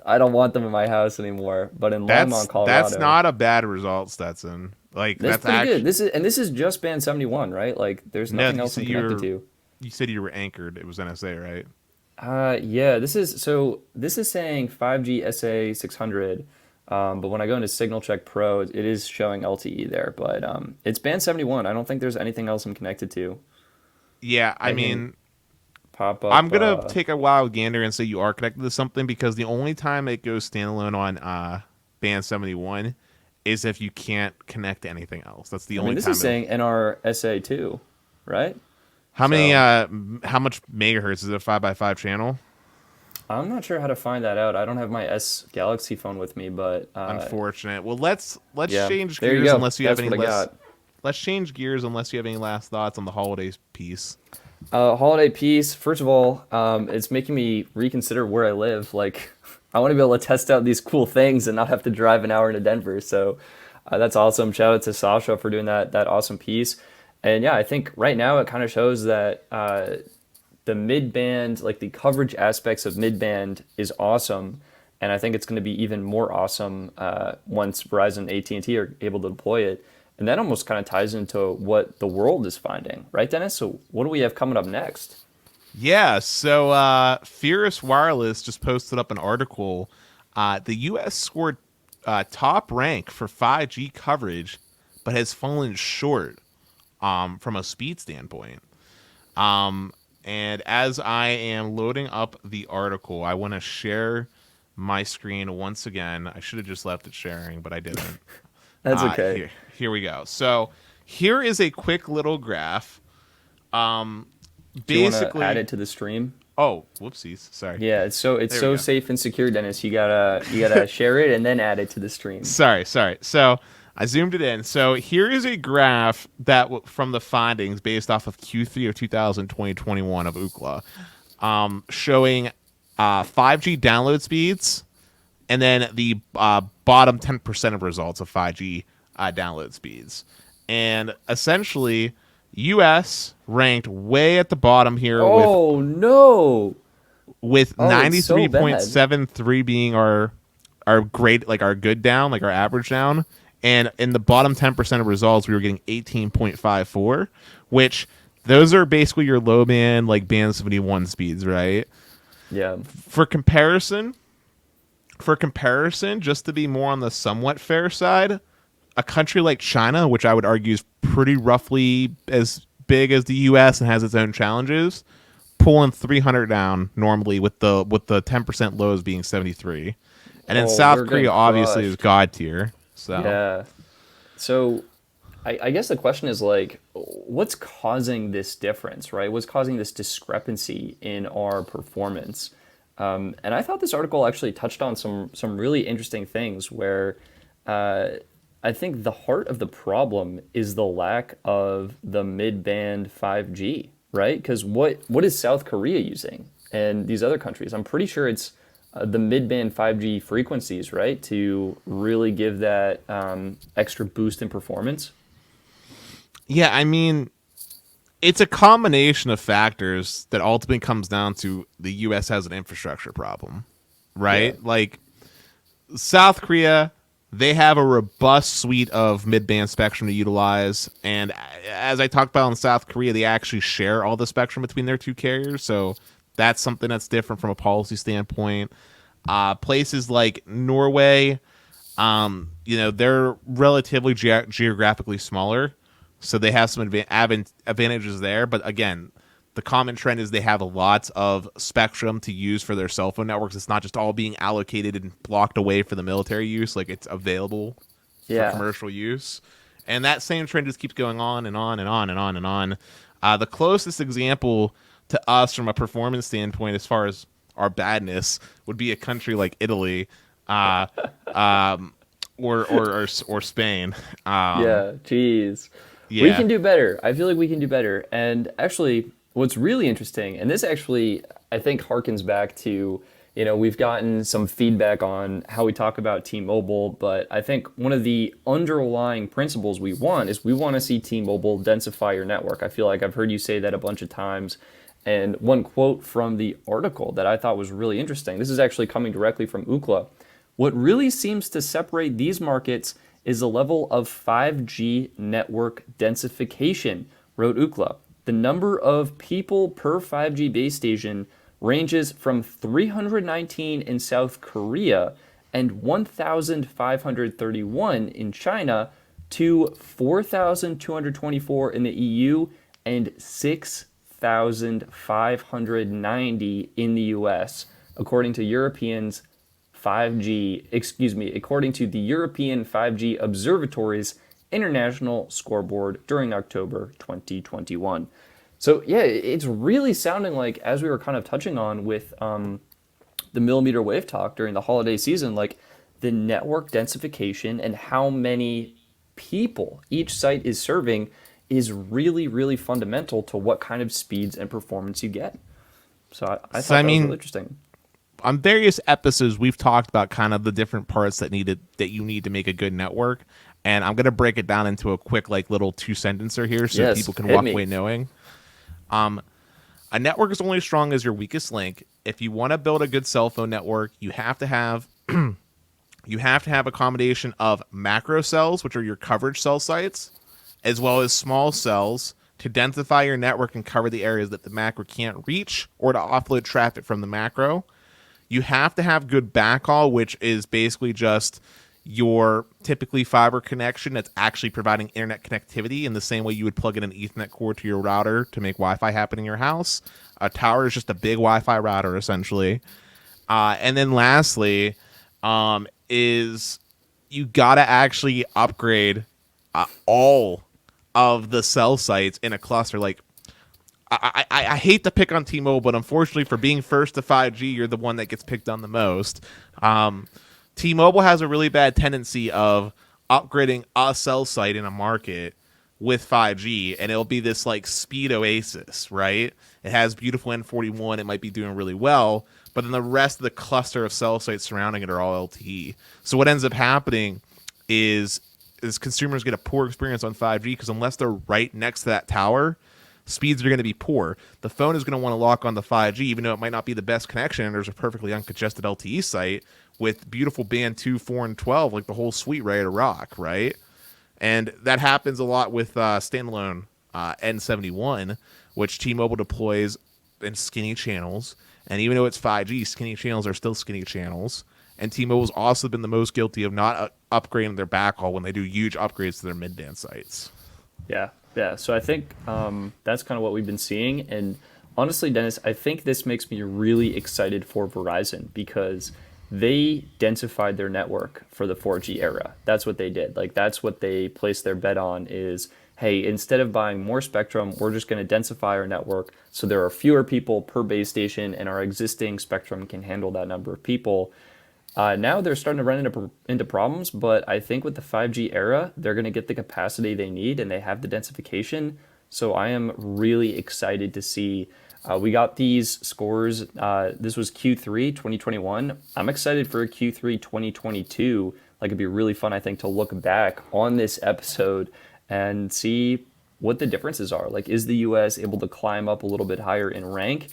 Speaker 1: I don't want them in my house anymore. But in Longmont, Colorado,
Speaker 2: that's not a bad result, Stetson. Like
Speaker 1: that's pretty good. This is just band 71, right? Like there's nothing else I'm connected to.
Speaker 2: You said you were anchored. It was NSA, right?
Speaker 1: Yeah, this is saying 5G SA 600, but when I go into Signal Check Pro, it is showing LTE there, but it's band 71. I don't think there's anything else I'm connected to.
Speaker 2: Yeah, I mean,
Speaker 1: pop up.
Speaker 2: I'm gonna take a wild gander and say you are connected to something because the only time it goes standalone on band 71 is if you can't connect to anything else. That's the only time.
Speaker 1: This is saying NRSA 2, right?
Speaker 2: How much megahertz is it? A 5x5 channel?
Speaker 1: I'm not sure how to find that out. I don't have my S Galaxy phone with me, but
Speaker 2: unfortunate. Well, let's change
Speaker 1: there
Speaker 2: gears
Speaker 1: you
Speaker 2: unless you have any
Speaker 1: last.
Speaker 2: Let's change gears unless you have any last thoughts on the holidays piece.
Speaker 1: Holiday piece. First of all, it's making me reconsider where I live. Like, I want to be able to test out these cool things and not have to drive an hour into Denver. So that's awesome. Shout out to Sasha for doing that awesome piece. And yeah, I think right now it kind of shows that the mid-band, like the coverage aspects of mid-band is awesome. And I think it's going to be even more awesome once Verizon and AT&T are able to deploy it. And that almost kind of ties into what the world is finding. Right, Dennis? So what do we have coming up next?
Speaker 2: Yeah, so Fierce Wireless just posted up an article. The U.S. scored top rank for 5G coverage, but has fallen short from a speed standpoint. And as I am loading up the article, I want to share my screen once again. I should have just left it sharing, but I didn't.
Speaker 1: That's okay.
Speaker 2: Here we go. So here is a quick little graph.
Speaker 1: Do you want to add it to the stream?
Speaker 2: Oh, whoopsies! Sorry.
Speaker 1: Yeah, it's so safe and secure, Dennis. You gotta share it and then add it to the stream.
Speaker 2: Sorry. So I zoomed it in. So here is a graph that from the findings based off of Q3 of 2020-21 of Ookla, showing 5G download speeds, and then the bottom 10% of results of 5G download speeds, and essentially, U.S. ranked way at the bottom here.
Speaker 1: Oh no!
Speaker 2: With 93.73 being our grade, like our good down, like our average down. And in the bottom 10% of results, we were getting 18.54, which those are basically your low band, like band 71 speeds, right?
Speaker 1: Yeah.
Speaker 2: For comparison, just to be more on the somewhat fair side, a country like China, which I would argue is pretty roughly as big as the U.S. and has its own challenges, pulling 300 down normally with the 10% lows being 73. And then South Korea obviously is God tier. So
Speaker 1: yeah. So I guess the question is like, what's causing this difference, right? What's causing this discrepancy in our performance? And I thought this article actually touched on some really interesting things where I think the heart of the problem is the lack of the mid-band 5G, right? Because what is South Korea using and these other countries? I'm pretty sure it's the mid-band 5G frequencies, right, to really give that extra boost in performance.
Speaker 2: Yeah, I mean, it's a combination of factors that ultimately comes down to the U.S. has an infrastructure problem,
Speaker 1: Yeah,
Speaker 2: right? Like South Korea, they have a robust suite of mid-band spectrum to utilize, and as I talked about in South Korea, they actually share all the spectrum between their two carriers, so that's something that's different from a policy standpoint. Places like Norway, they're relatively geographically smaller, so they have some advantages there. But again, the common trend is they have a lot of spectrum to use for their cell phone networks. It's not just all being allocated and blocked away for the military use; like it's available for
Speaker 1: yeah,
Speaker 2: commercial use. And that same trend just keeps going on and on and on and on and on. The closest example to us from a performance standpoint, as far as our badness, would be a country like Italy, uh, or Spain.
Speaker 1: yeah. Jeez, we
Speaker 2: Yeah.
Speaker 1: can do better. I feel like we can do better. And actually, what's really interesting, and this actually I think harkens back to, we've gotten some feedback on how we talk about T-Mobile, but I think one of the underlying principles we want is we want to see T-Mobile densify your network. I feel like I've heard you say that a bunch of times. And one quote from the article that I thought was really interesting, this is actually coming directly from Ookla. What really seems to separate these markets is the level of 5G network densification, wrote Ookla. The number of people per 5G base station ranges from 319 in South Korea and 1,531 in China to 4,224 in the EU and 6,590 in the US, according to according to the European 5G Observatory's International Scoreboard during October 2021. So yeah, it's really sounding like, as we were kind of touching on with the millimeter wave talk during the holiday season, like the network densification and how many people each site is serving is really, really fundamental to what kind of speeds and performance you get. So I
Speaker 2: So
Speaker 1: thought
Speaker 2: I
Speaker 1: that was really
Speaker 2: mean,
Speaker 1: interesting.
Speaker 2: on various episodes, we've talked about kind of the different parts that you need to make a good network, and I'm gonna break it down into a quick like little two sentencer here, so
Speaker 1: Yes,
Speaker 2: people can
Speaker 1: hit
Speaker 2: walk
Speaker 1: me.
Speaker 2: away knowing. A network is only as strong as your weakest link. If you want to build a good cell phone network, you have to have a combination of macro cells, which are your coverage cell sites, as well as small cells to densify your network and cover the areas that the macro can't reach, or to offload traffic from the macro. You have to have good backhaul, which is basically just your typically fiber connection that's actually providing internet connectivity in the same way you would plug in an Ethernet cord to your router to make Wi-Fi happen in your house. A tower is just a big Wi-Fi router, essentially. And then lastly, is you gotta actually upgrade all of the cell sites in a cluster. Like, I hate to pick on T-Mobile, but unfortunately, for being first to 5G, you're the one that gets picked on the most. T-Mobile has a really bad tendency of upgrading a cell site in a market with 5G, and it'll be this like speed oasis, right? It has beautiful N41, it might be doing really well, but then the rest of the cluster of cell sites surrounding it are all LTE. So what ends up happening is consumers get a poor experience on 5G because unless they're right next to that tower, speeds are going to be poor. The phone is going to want to lock on the 5G, even though it might not be the best connection, and there's a perfectly uncongested LTE site with beautiful band 2, 4, and 12, like the whole suite ready to rock, right? And that happens a lot with standalone N71, which T-Mobile deploys in skinny channels. And even though it's 5G, skinny channels are still skinny channels. And T-Mobile's also been the most guilty of not upgrading their backhaul when they do huge upgrades to their mid-band sites.
Speaker 1: Yeah, yeah. So I think that's kind of what we've been seeing. And honestly, Dennis, I think this makes me really excited for Verizon because they densified their network for the 4G era. That's what they did. Like that's what they placed their bet on is, hey, instead of buying more spectrum, we're just going to densify our network so there are fewer people per base station and our existing spectrum can handle that number of people. Now they're starting to run into problems, but I think with the 5G era, they're going to get the capacity they need and they have the densification So I am really excited to see. We got these scores. This was Q3 2021. I'm excited for Q3 2022. Like, it'd be really fun, I think, to look back on this episode and see what the differences are. Like, is the US able to climb up a little bit higher in rank?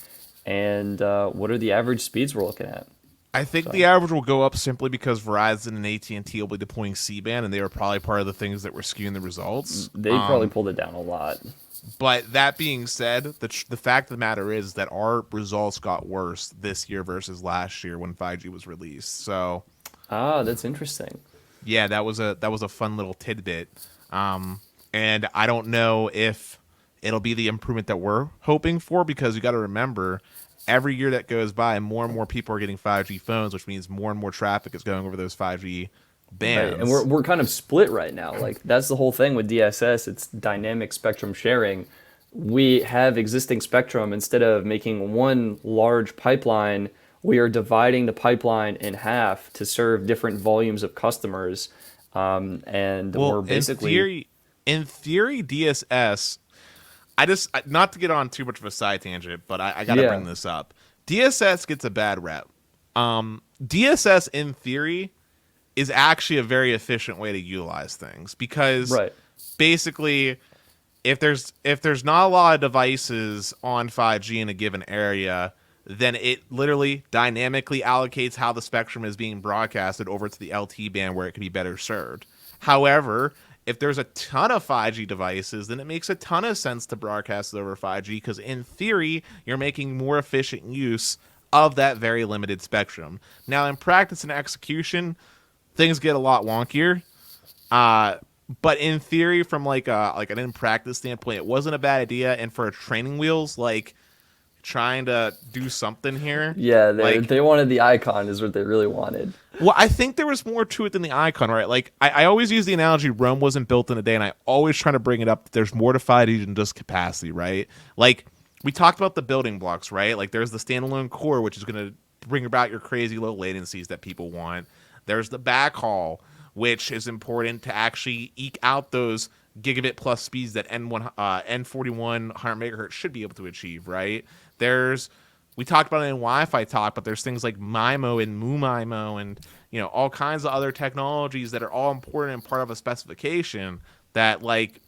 Speaker 1: And what are the average speeds we're looking at?
Speaker 2: I think
Speaker 1: So,
Speaker 2: the average will go up simply because Verizon and AT&T will be deploying C-band, and they were probably part of the things that were skewing the results.
Speaker 1: they probably pulled it down a lot.
Speaker 2: But that being said, the fact of the matter is that our results got worse this year versus last year when 5G was released. So,
Speaker 1: That's interesting.
Speaker 2: yeah, that was a fun little tidbit. And I don't know if it'll be the improvement that we're hoping for, because you got to remember, every year that goes by, more and more people are getting 5G phones, which means more and more traffic is going over those 5G
Speaker 1: Right, and
Speaker 2: bands.
Speaker 1: we're kind of split right now. Like, that's the whole thing with DSS. It's dynamic spectrum sharing. We have existing spectrum. Instead of making one large pipeline, we are dividing the pipeline in half to serve different volumes of customers. And we're
Speaker 2: Well,
Speaker 1: basically,
Speaker 2: in theory, DSS. Not to get on too much of a side tangent, but I got to
Speaker 1: yeah,
Speaker 2: bring this up. DSS gets a bad rep. DSS, in theory, is actually a very efficient way to utilize things, because
Speaker 1: right,
Speaker 2: basically, if there's not a lot of devices on 5G in a given area, then it literally dynamically allocates how the spectrum is being broadcasted over to the LT band where it can be better served. However, if there's a ton of 5G devices, then it makes a ton of sense to broadcast it over 5G, because in theory, you're making more efficient use of that very limited spectrum. Now, in practice and execution, things get a lot wonkier. But in theory, from like an in practice standpoint, it wasn't a bad idea. And for training wheels, like trying to do something here,
Speaker 1: yeah.
Speaker 2: like,
Speaker 1: They wanted the icon, is what they really wanted.
Speaker 2: well, I think there was more to it than the icon, right? Like, I always use the analogy Rome wasn't built in a day, and I always try to bring it up that there's more to 5G than just capacity, right? Like, we talked about the building blocks, right? Like, there's the standalone core, which is going to bring about your crazy low latencies that people want. There's the backhaul, which is important to actually eke out those gigabit plus speeds that N41 100 megahertz should be able to achieve, right? We talked about it in Wi-Fi talk, but there's things like MIMO and MU-MIMO and, all kinds of other technologies that are all important and part of a specification that, like,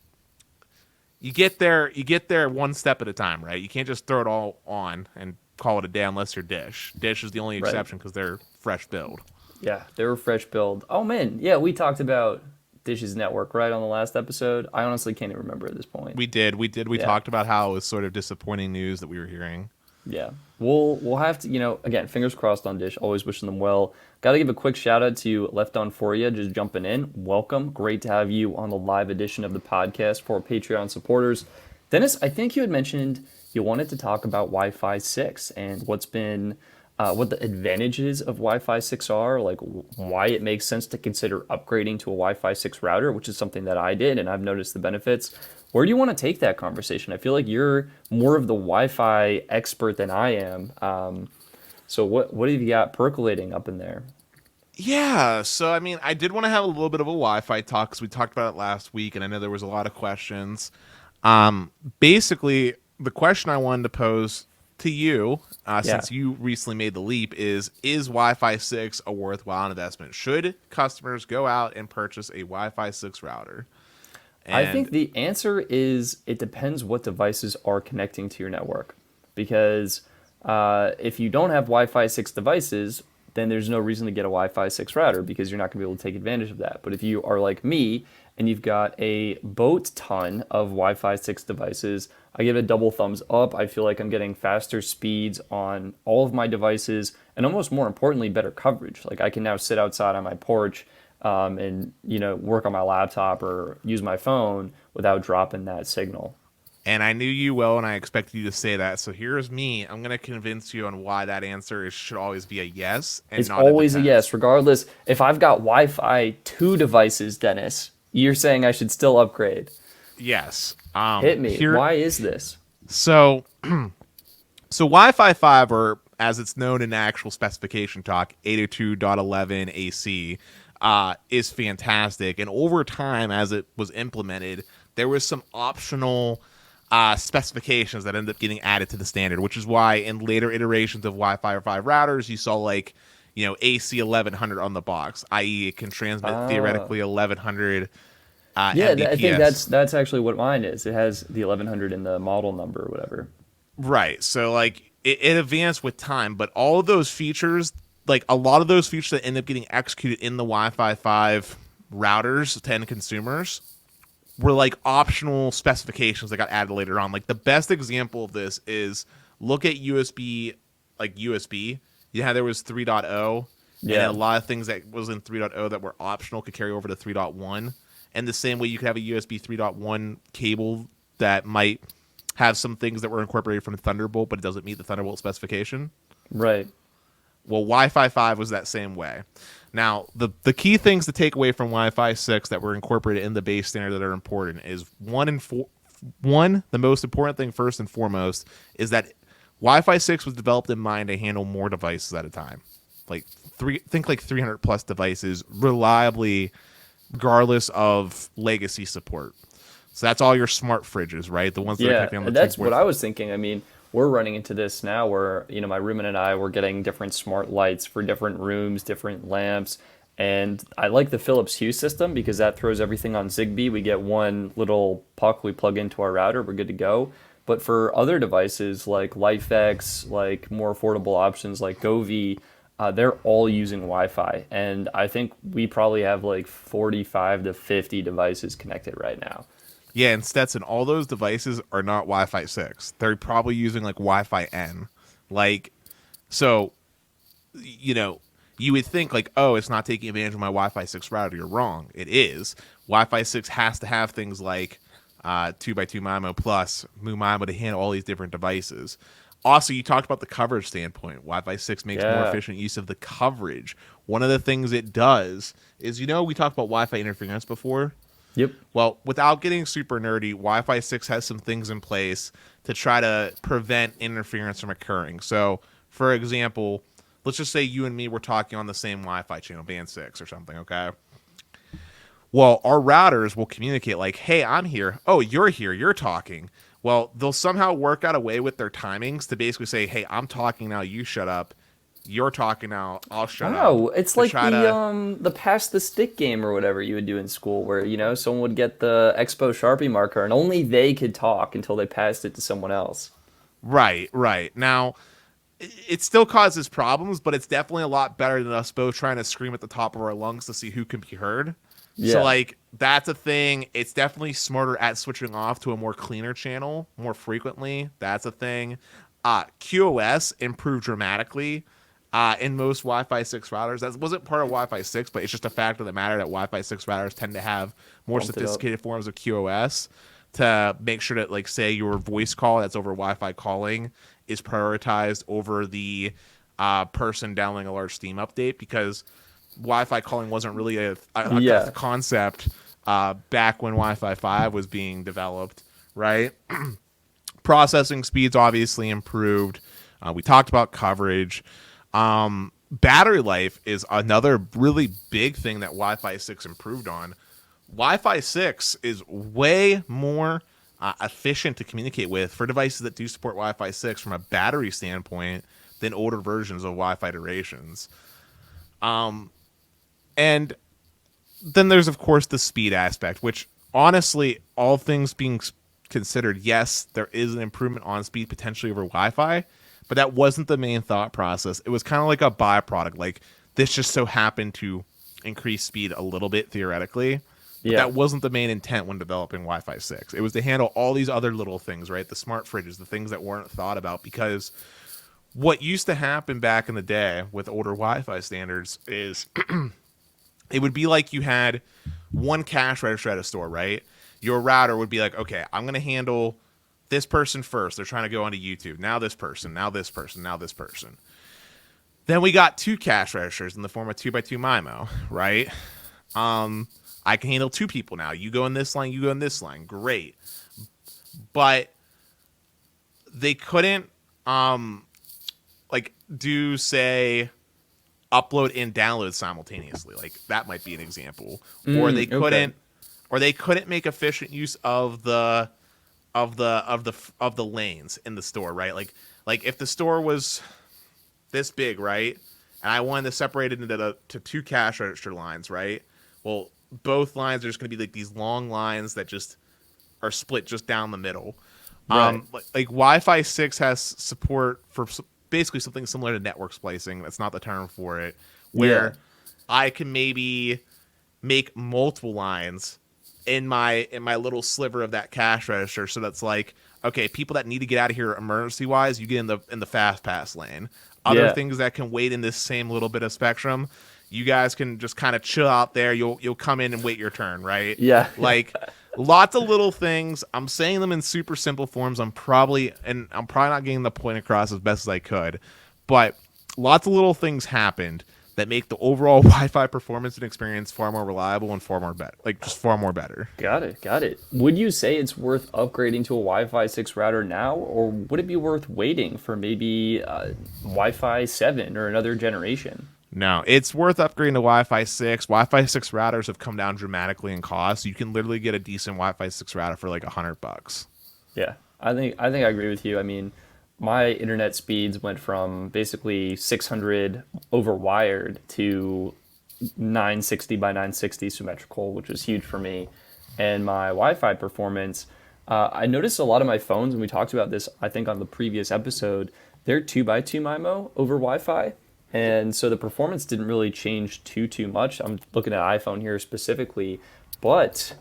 Speaker 2: you get there one step at a time, right? You can't just throw it all on and call it a day unless you're Dish. Dish is the only
Speaker 1: Right.
Speaker 2: exception because they're fresh build.
Speaker 1: Yeah, they were fresh build. Oh man, yeah, we talked about Dish's network right on the last episode. I honestly can't even remember at this point.
Speaker 2: We did. We
Speaker 1: Yeah.
Speaker 2: talked about how it was sort of disappointing news that we were hearing.
Speaker 1: Yeah, we'll have to, again, fingers crossed on Dish. Always wishing them well. Got to give a quick shout out to Left On For You, just jumping in. Welcome, great to have you on the live edition of the podcast for Patreon supporters. Dennis, I think you had mentioned you wanted to talk about Wi-Fi 6 and what the advantages of Wi-Fi 6 are, like why it makes sense to consider upgrading to a Wi-Fi 6 router, which is something that I did and I've noticed the benefits. Where do you want to take that conversation? I feel like you're more of the Wi-Fi expert than I am. So what have you got percolating up in there?
Speaker 2: Yeah, so I mean, I did want to have a little bit of a Wi-Fi talk because we talked about it last week, and I know there was a lot of questions. Basically, the question I wanted to pose to you,
Speaker 1: Yeah,
Speaker 2: since you recently made the leap, is Wi-Fi 6 a worthwhile investment? Should customers go out and purchase a Wi-Fi 6 router?
Speaker 1: I think
Speaker 2: And
Speaker 1: the answer is it depends what devices are connecting to your network. Because if you don't have Wi-Fi 6 devices, then there's no reason to get a Wi-Fi 6 router because you're not going to be able to take advantage of that. But if you are like me and you've got a boat ton of Wi-Fi 6 devices, I give it a double thumbs up. I feel like I'm getting faster speeds on all of my devices and almost more importantly, better coverage. Like I can now sit outside on my porch and work on my laptop or use my phone without dropping that signal.
Speaker 2: I knew you well, and I expected you to say that. So here's me. I'm going to convince you on why that answer should always be a yes and
Speaker 1: It's
Speaker 2: not a
Speaker 1: always a
Speaker 2: depends.
Speaker 1: yes, regardless. If I've got Wi-Fi 2 devices, Dennis, you're saying I should still upgrade.
Speaker 2: Yes.
Speaker 1: Hit me.
Speaker 2: Here.
Speaker 1: Why is this?
Speaker 2: So Wi-Fi 5, or as it's known in actual specification talk, 802.11 AC, is fantastic. And over time, as it was implemented, there was some optional specifications that end up getting added to the standard, which is why in later iterations of Wi-Fi 5 routers, you saw like, AC 1100 on the box, i.e., it can transmit
Speaker 1: Ah.
Speaker 2: theoretically 1100
Speaker 1: Yeah, I think
Speaker 2: Mbps.
Speaker 1: that's actually what mine is. It has the 1100 in the model number or whatever.
Speaker 2: Right. So like it advanced with time, but all of those features, like a lot of those features that end up getting executed in the Wi-Fi 5 routers to end consumers were like optional specifications that got added later on. Like the best example of this is look at USB, like USB. Yeah, there was 3.0, and then a
Speaker 1: Yeah.
Speaker 2: lot of things that was in 3.0 that were optional could carry over to 3.1. And the same way you could have a USB 3.1 cable that might have some things that were incorporated from Thunderbolt, but it doesn't meet the Thunderbolt specification.
Speaker 1: Right.
Speaker 2: Well, Wi-Fi 5 was that same way. Now, the key things to take away from Wi-Fi 6 that were incorporated in the base standard that are important is one, the most important thing first and foremost is that Wi-Fi 6 was developed in mind to handle more devices at a time. Like think like 300 plus devices reliably, regardless of legacy support. So that's all your smart fridges, right? The ones that are
Speaker 1: Yeah,
Speaker 2: connecting on the
Speaker 1: and that's
Speaker 2: 2.4.
Speaker 1: what I was thinking. I mean, we're running into this now where, my roommate and I were getting different smart lights for different rooms, different lamps. And I like the Philips Hue system because that throws everything on Zigbee. We get one little puck we plug into our router, we're good to go. But for other devices like LifeX, like more affordable options like Govee, they're all using Wi-Fi. And I think we probably have like 45 to 50 devices connected right now.
Speaker 2: Yeah, and Stetson, all those devices are not Wi-Fi 6. They're probably using like Wi-Fi N. Like, so, you would think like, oh, it's not taking advantage of my Wi-Fi 6 router. You're wrong. It is. Wi-Fi 6 has to have things like 2x2 MIMO plus MU-MIMO to handle all these different devices. Also, you talked about the coverage standpoint. Wi-Fi 6 makes more
Speaker 1: Yeah.
Speaker 2: efficient use of the coverage. One of the things it does is, we talked about Wi-Fi interference before.
Speaker 1: Yep.
Speaker 2: Well, without getting super nerdy, Wi-Fi 6 has some things in place to try to prevent interference from occurring. So, for example, let's just say you and me were talking on the same Wi-Fi channel, band 6 or something, okay? Well, our routers will communicate like, hey, I'm here. Oh, you're here. You're talking. Well, they'll somehow work out a way with their timings to basically say, hey, I'm talking now. You shut up. You're talking now. I'll shut up.
Speaker 1: Oh, it's
Speaker 2: To
Speaker 1: like
Speaker 2: try to
Speaker 1: the pass the stick game or whatever you would do in school, where someone would get the Expo Sharpie marker and only they could talk until they passed it to someone else.
Speaker 2: Right, right. Now, it still causes problems, but it's definitely a lot better than us both trying to scream at the top of our lungs to see who can be heard. So,
Speaker 1: Yeah,
Speaker 2: like, that's a thing. It's definitely smarter at switching off to a more cleaner channel more frequently. That's a thing. QoS improved dramatically in most Wi-Fi 6 routers. That wasn't part of Wi-Fi 6, but it's just a fact of the matter that Wi-Fi 6 routers tend to have more
Speaker 1: bumped it up.
Speaker 2: sophisticated forms of QoS to make sure that, like, say your voice call that's over Wi-Fi calling is prioritized over the person downloading a large Steam update, because Wi-Fi calling wasn't really a
Speaker 1: Yeah,
Speaker 2: concept back when Wi-Fi 5 was being developed, right? Processing speeds obviously improved. We talked about coverage. Battery life is another really big thing that Wi-Fi 6 improved on. Wi-Fi 6 is way more efficient to communicate with for devices that do support Wi-Fi 6 from a battery standpoint than older versions of Wi-Fi durations. And then there's, of course, the speed aspect, which honestly, all things being considered, yes, there is an improvement on speed potentially over Wi-Fi, but that wasn't the main thought process. It was kind of like a byproduct. Like, this just so happened to increase speed a little bit theoretically, but
Speaker 1: yeah,
Speaker 2: that wasn't the main intent when developing Wi-Fi 6. It was to handle all these other little things, right? The smart fridges, the things that weren't thought about, because what used to happen back in the day with older Wi-Fi standards is it would be like you had one cash register at a store, right? Your router would be like, okay, I'm going to handle this person first. They're trying to go onto YouTube. Now this person, now this person, now this person. Then we got two cash registers in the form of 2x2 MIMO, right? I can handle two people now. You go in this line, you go in this line. Great. But they couldn't do, say, upload and download simultaneously. Like, that might be an example. Or they
Speaker 1: okay.
Speaker 2: couldn't make efficient use of the of the lanes in the store, right? Like if the store was this big, right, and I wanted to separate it into to two cash register lines, right? Well, both lines are just going to be like these long lines that just are split just down the middle.
Speaker 1: Right.
Speaker 2: Like Wi-Fi 6 has support for basically something similar to network splicing. That's not the term for it.
Speaker 1: Yeah.
Speaker 2: Where I can maybe make multiple lines in my little sliver of that cash register. So that's like, okay, people that need to get out of here emergency wise, you get in the fast pass lane. Other things that can wait in this same little bit of spectrum, you guys can just kind of chill out there. You'll come in and wait your turn, right?
Speaker 1: Yeah.
Speaker 2: Like lots of little things. I'm saying them in super simple forms. I'm probably not getting the point across as best as I could, but lots of little things happened that make the overall Wi-Fi performance and experience far more reliable and far more better. Like just far more better.
Speaker 1: Got it. Would you say it's worth upgrading to a Wi-Fi 6 router now, or would it be worth waiting for maybe Wi-Fi 7 or another generation?
Speaker 2: No, it's worth upgrading to Wi-Fi 6. Wi-Fi 6 routers have come down dramatically in cost. You can literally get a decent Wi-Fi 6 router for like $100.
Speaker 1: Yeah, I agree with you. I mean, my internet speeds went from basically 600 over wired to 960 by 960 symmetrical, which was huge for me. And my Wi-Fi performance, I noticed a lot of my phones, and we talked about this, I think, on the previous episode, they're 2x2 MIMO over Wi-Fi. And so the performance didn't really change too much. I'm looking at iPhone here specifically, but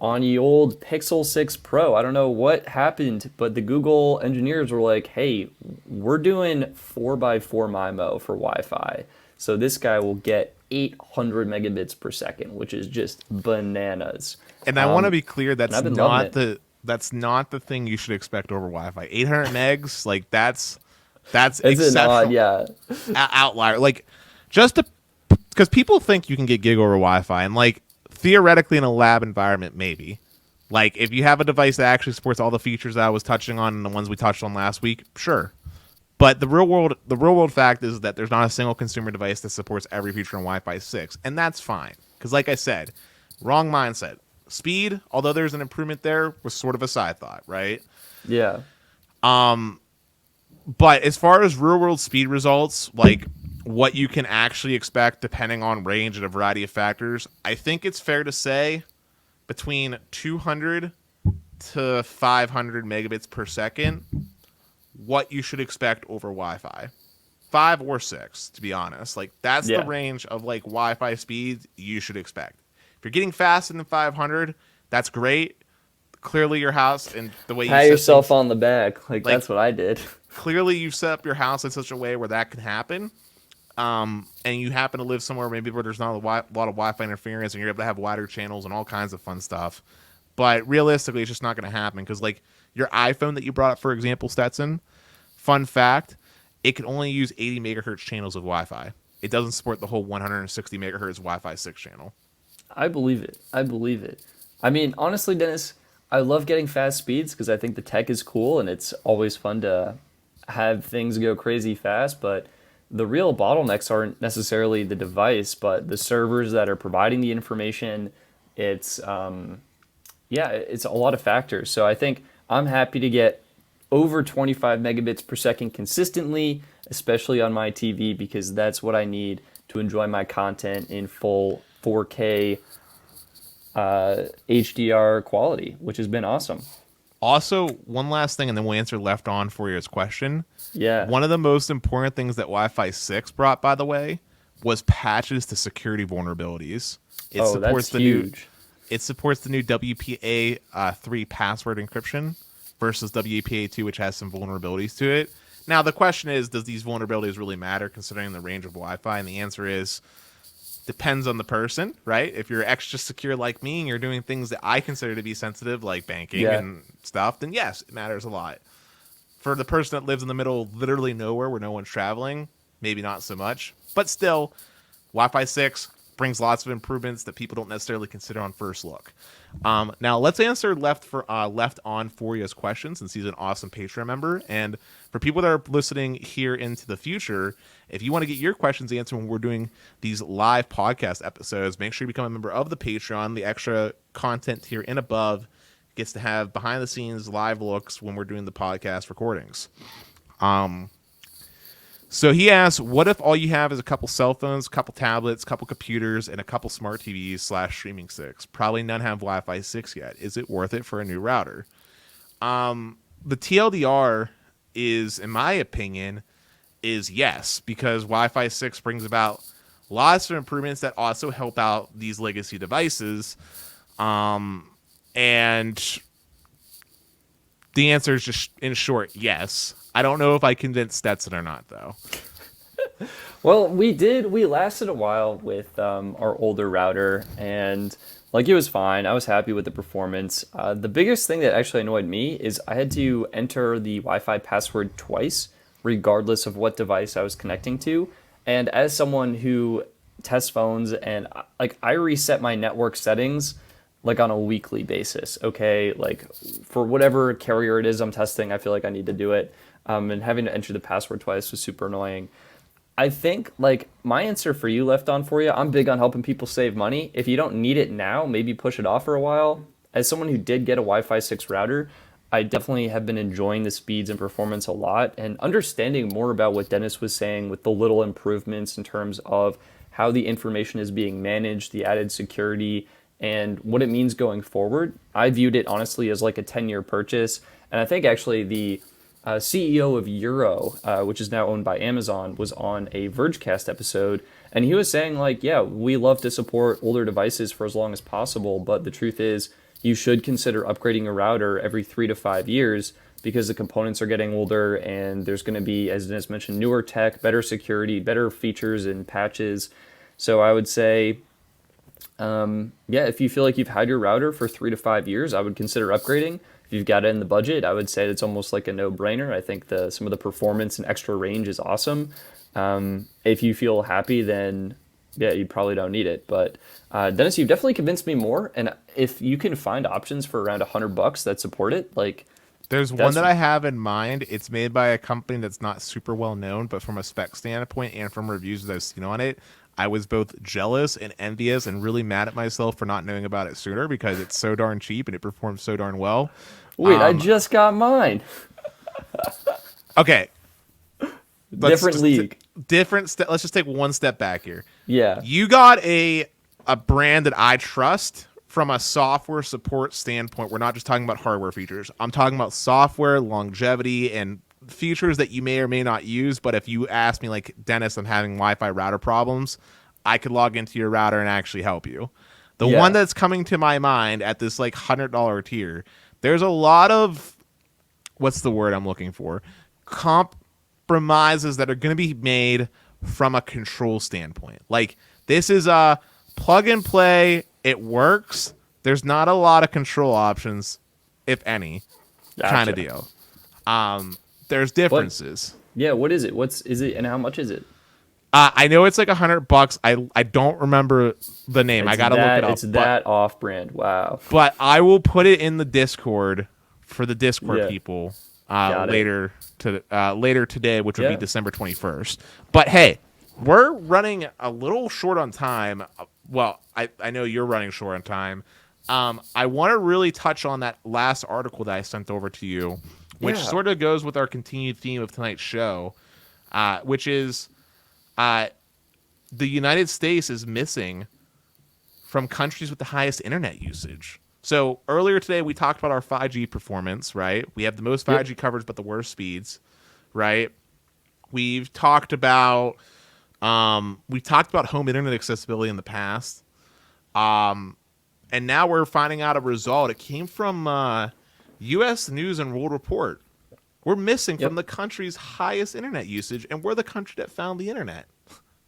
Speaker 1: on the old Pixel 6 Pro, I don't know what happened, but the Google engineers were like, hey, we're doing 4x4 MIMO for Wi-Fi. So this guy will get 800 megabits per second, which is just bananas.
Speaker 2: And I want to be clear, that's not the thing you should expect over Wi-Fi. 800 megs, like that's exceptional.
Speaker 1: An odd, yeah.
Speaker 2: Outlier. Like just because people think you can get gig over Wi-Fi, and like theoretically in a lab environment, maybe. Like if you have a device that actually supports all the features that I was touching on and the ones we touched on last week, sure. But the real world fact is that there's not a single consumer device that supports every feature in Wi-Fi 6, and that's fine. Because like I said, wrong mindset. Speed, although there's an improvement there, was sort of a side thought, right?
Speaker 1: Yeah.
Speaker 2: But as far as real world speed results, like what you can actually expect depending on range and a variety of factors, I think it's fair to say between 200 to 500 megabits per second, what you should expect over Wi-Fi. 5 or 6, to be honest. Like that's the range of like Wi-Fi speeds you should expect. If you're getting faster than 500, that's great. Clearly your house and the way you
Speaker 1: pat yourself on the back. Like that's what I did.
Speaker 2: Clearly you set up your house in such a way where that can happen. And you happen to live somewhere maybe where there's not a lot of Wi-Fi interference and you're able to have wider channels and all kinds of fun stuff. But realistically, it's just not going to happen because like your iPhone that you brought up, for example, Stetson, fun fact, it can only use 80 megahertz channels of Wi-Fi. It doesn't support the whole 160 megahertz Wi-Fi 6 channel.
Speaker 1: I believe it. I mean, honestly, Dennis, I love getting fast speeds because I think the tech is cool and it's always fun to have things go crazy fast, but the real bottlenecks aren't necessarily the device, but the servers that are providing the information. It's it's a lot of factors. So I think I'm happy to get over 25 megabits per second consistently, especially on my TV, because that's what I need to enjoy my content in full 4K HDR quality, which has been awesome.
Speaker 2: Also, one last thing, and then we'll answer left on for your question.
Speaker 1: Yeah.
Speaker 2: One of the most important things that Wi-Fi 6 brought, by the way, was patches to security vulnerabilities. It supports
Speaker 1: that's huge.
Speaker 2: It supports the new WPA3 password encryption versus WPA2, which has some vulnerabilities to it. Now, the question is, does these vulnerabilities really matter considering the range of Wi-Fi? And the answer is, depends on the person, right? If you're extra secure like me and you're doing things that I consider to be sensitive, like banking and stuff, then yes, it matters a lot. For the person that lives in the middle of literally nowhere where no one's traveling, maybe not so much. But still, Wi-Fi 6 brings lots of improvements that people don't necessarily consider on first look. Now, let's answer left on Foria's question, since he's an awesome Patreon member. And for people that are listening here into the future, if you want to get your questions answered when we're doing these live podcast episodes, make sure you become a member of the Patreon. The extra content tier and above gets to have behind the scenes live looks when we're doing the podcast recordings. So he asks, what if all you have is a couple cell phones, a couple tablets, a couple computers, and a couple smart TVs / streaming sticks? Probably none have Wi-Fi 6 yet. Is it worth it for a new router? The TLDR is, in my opinion, is yes, because Wi-Fi 6 brings about lots of improvements that also help out these legacy devices. And the answer is just, in short, yes. I don't know if I convinced Stetson or not, though.
Speaker 1: Well, we lasted a while with our older router, and like it was fine. I was happy with the performance. The biggest thing that actually annoyed me is I had to enter the Wi-Fi password twice, regardless of what device I was connecting to. And as someone who tests phones, and like I reset my network settings like on a weekly basis, okay? Like for whatever carrier it is I'm testing, I feel like I need to do it. And having to enter the password twice was super annoying. I think like my answer for you, Left On For You, I'm big on helping people save money. If you don't need it now, maybe push it off for a while. As someone who did get a Wi-Fi 6 router, I definitely have been enjoying the speeds and performance a lot, and understanding more about what Dennis was saying with the little improvements in terms of how the information is being managed, the added security, and what it means going forward. I viewed it honestly as like a 10-year purchase. And I think actually the CEO of Euro, which is now owned by Amazon, was on a Vergecast episode, and he was saying like, yeah, we love to support older devices for as long as possible, but the truth is you should consider upgrading a router every 3 to 5 years because the components are getting older and there's going to be, as Dennis mentioned, newer tech, better security, better features and patches. So I would say, if you feel like you've had your router for 3 to 5 years, I would consider upgrading. If you've got it in the budget, I would say it's almost like a no-brainer. I think some of the performance and extra range is awesome. If you feel happy, then yeah, you probably don't need it. But Dennis, you've definitely convinced me more. And if you can find options for around $100 that support it, like
Speaker 2: there's one that I have in mind. It's made by a company that's not super well known, but from a spec standpoint and from reviews that I've seen on it, I was both jealous and envious and really mad at myself for not knowing about it sooner because it's so darn cheap and it performs so darn well.
Speaker 1: Wait, I just got mine.
Speaker 2: Okay.
Speaker 1: Different league.
Speaker 2: Let's just take one step back here.
Speaker 1: Yeah.
Speaker 2: You got a brand that I trust from a software support standpoint. We're not just talking about hardware features. I'm talking about software, longevity, and features that you may or may not use. But if you ask me, like, Dennis, I'm having Wi-Fi router problems, I could log into your router and actually help you. The one that's coming to my mind at this like $100 tier, there's a lot of, what's the word I'm looking for? Compromises that are going to be made from a control standpoint. Like, this is a plug and play. It works. There's not a lot of control options, if any, kind of deal. There's differences.
Speaker 1: What is it? Is it and how much is it?
Speaker 2: I know it's like $100. I don't remember the name. I gotta look it up.
Speaker 1: It's that off-brand. Wow.
Speaker 2: But I will put it in the Discord for the Discord people later today, which would be December 21st. But hey, we're running a little short on time. Well, I know you're running short on time. I want to really touch on that last article that I sent over to you, which sort of goes with our continued theme of tonight's show, which is the United States is missing from countries with the highest internet usage. So earlier today, we talked about our 5G performance, right? We have the most 5G coverage, but the worst speeds, right? We've talked about home internet accessibility in the past. And now we're finding out a result. It came from U.S. News and World Report. We're missing from the country's highest internet usage, and we're the country that found the internet.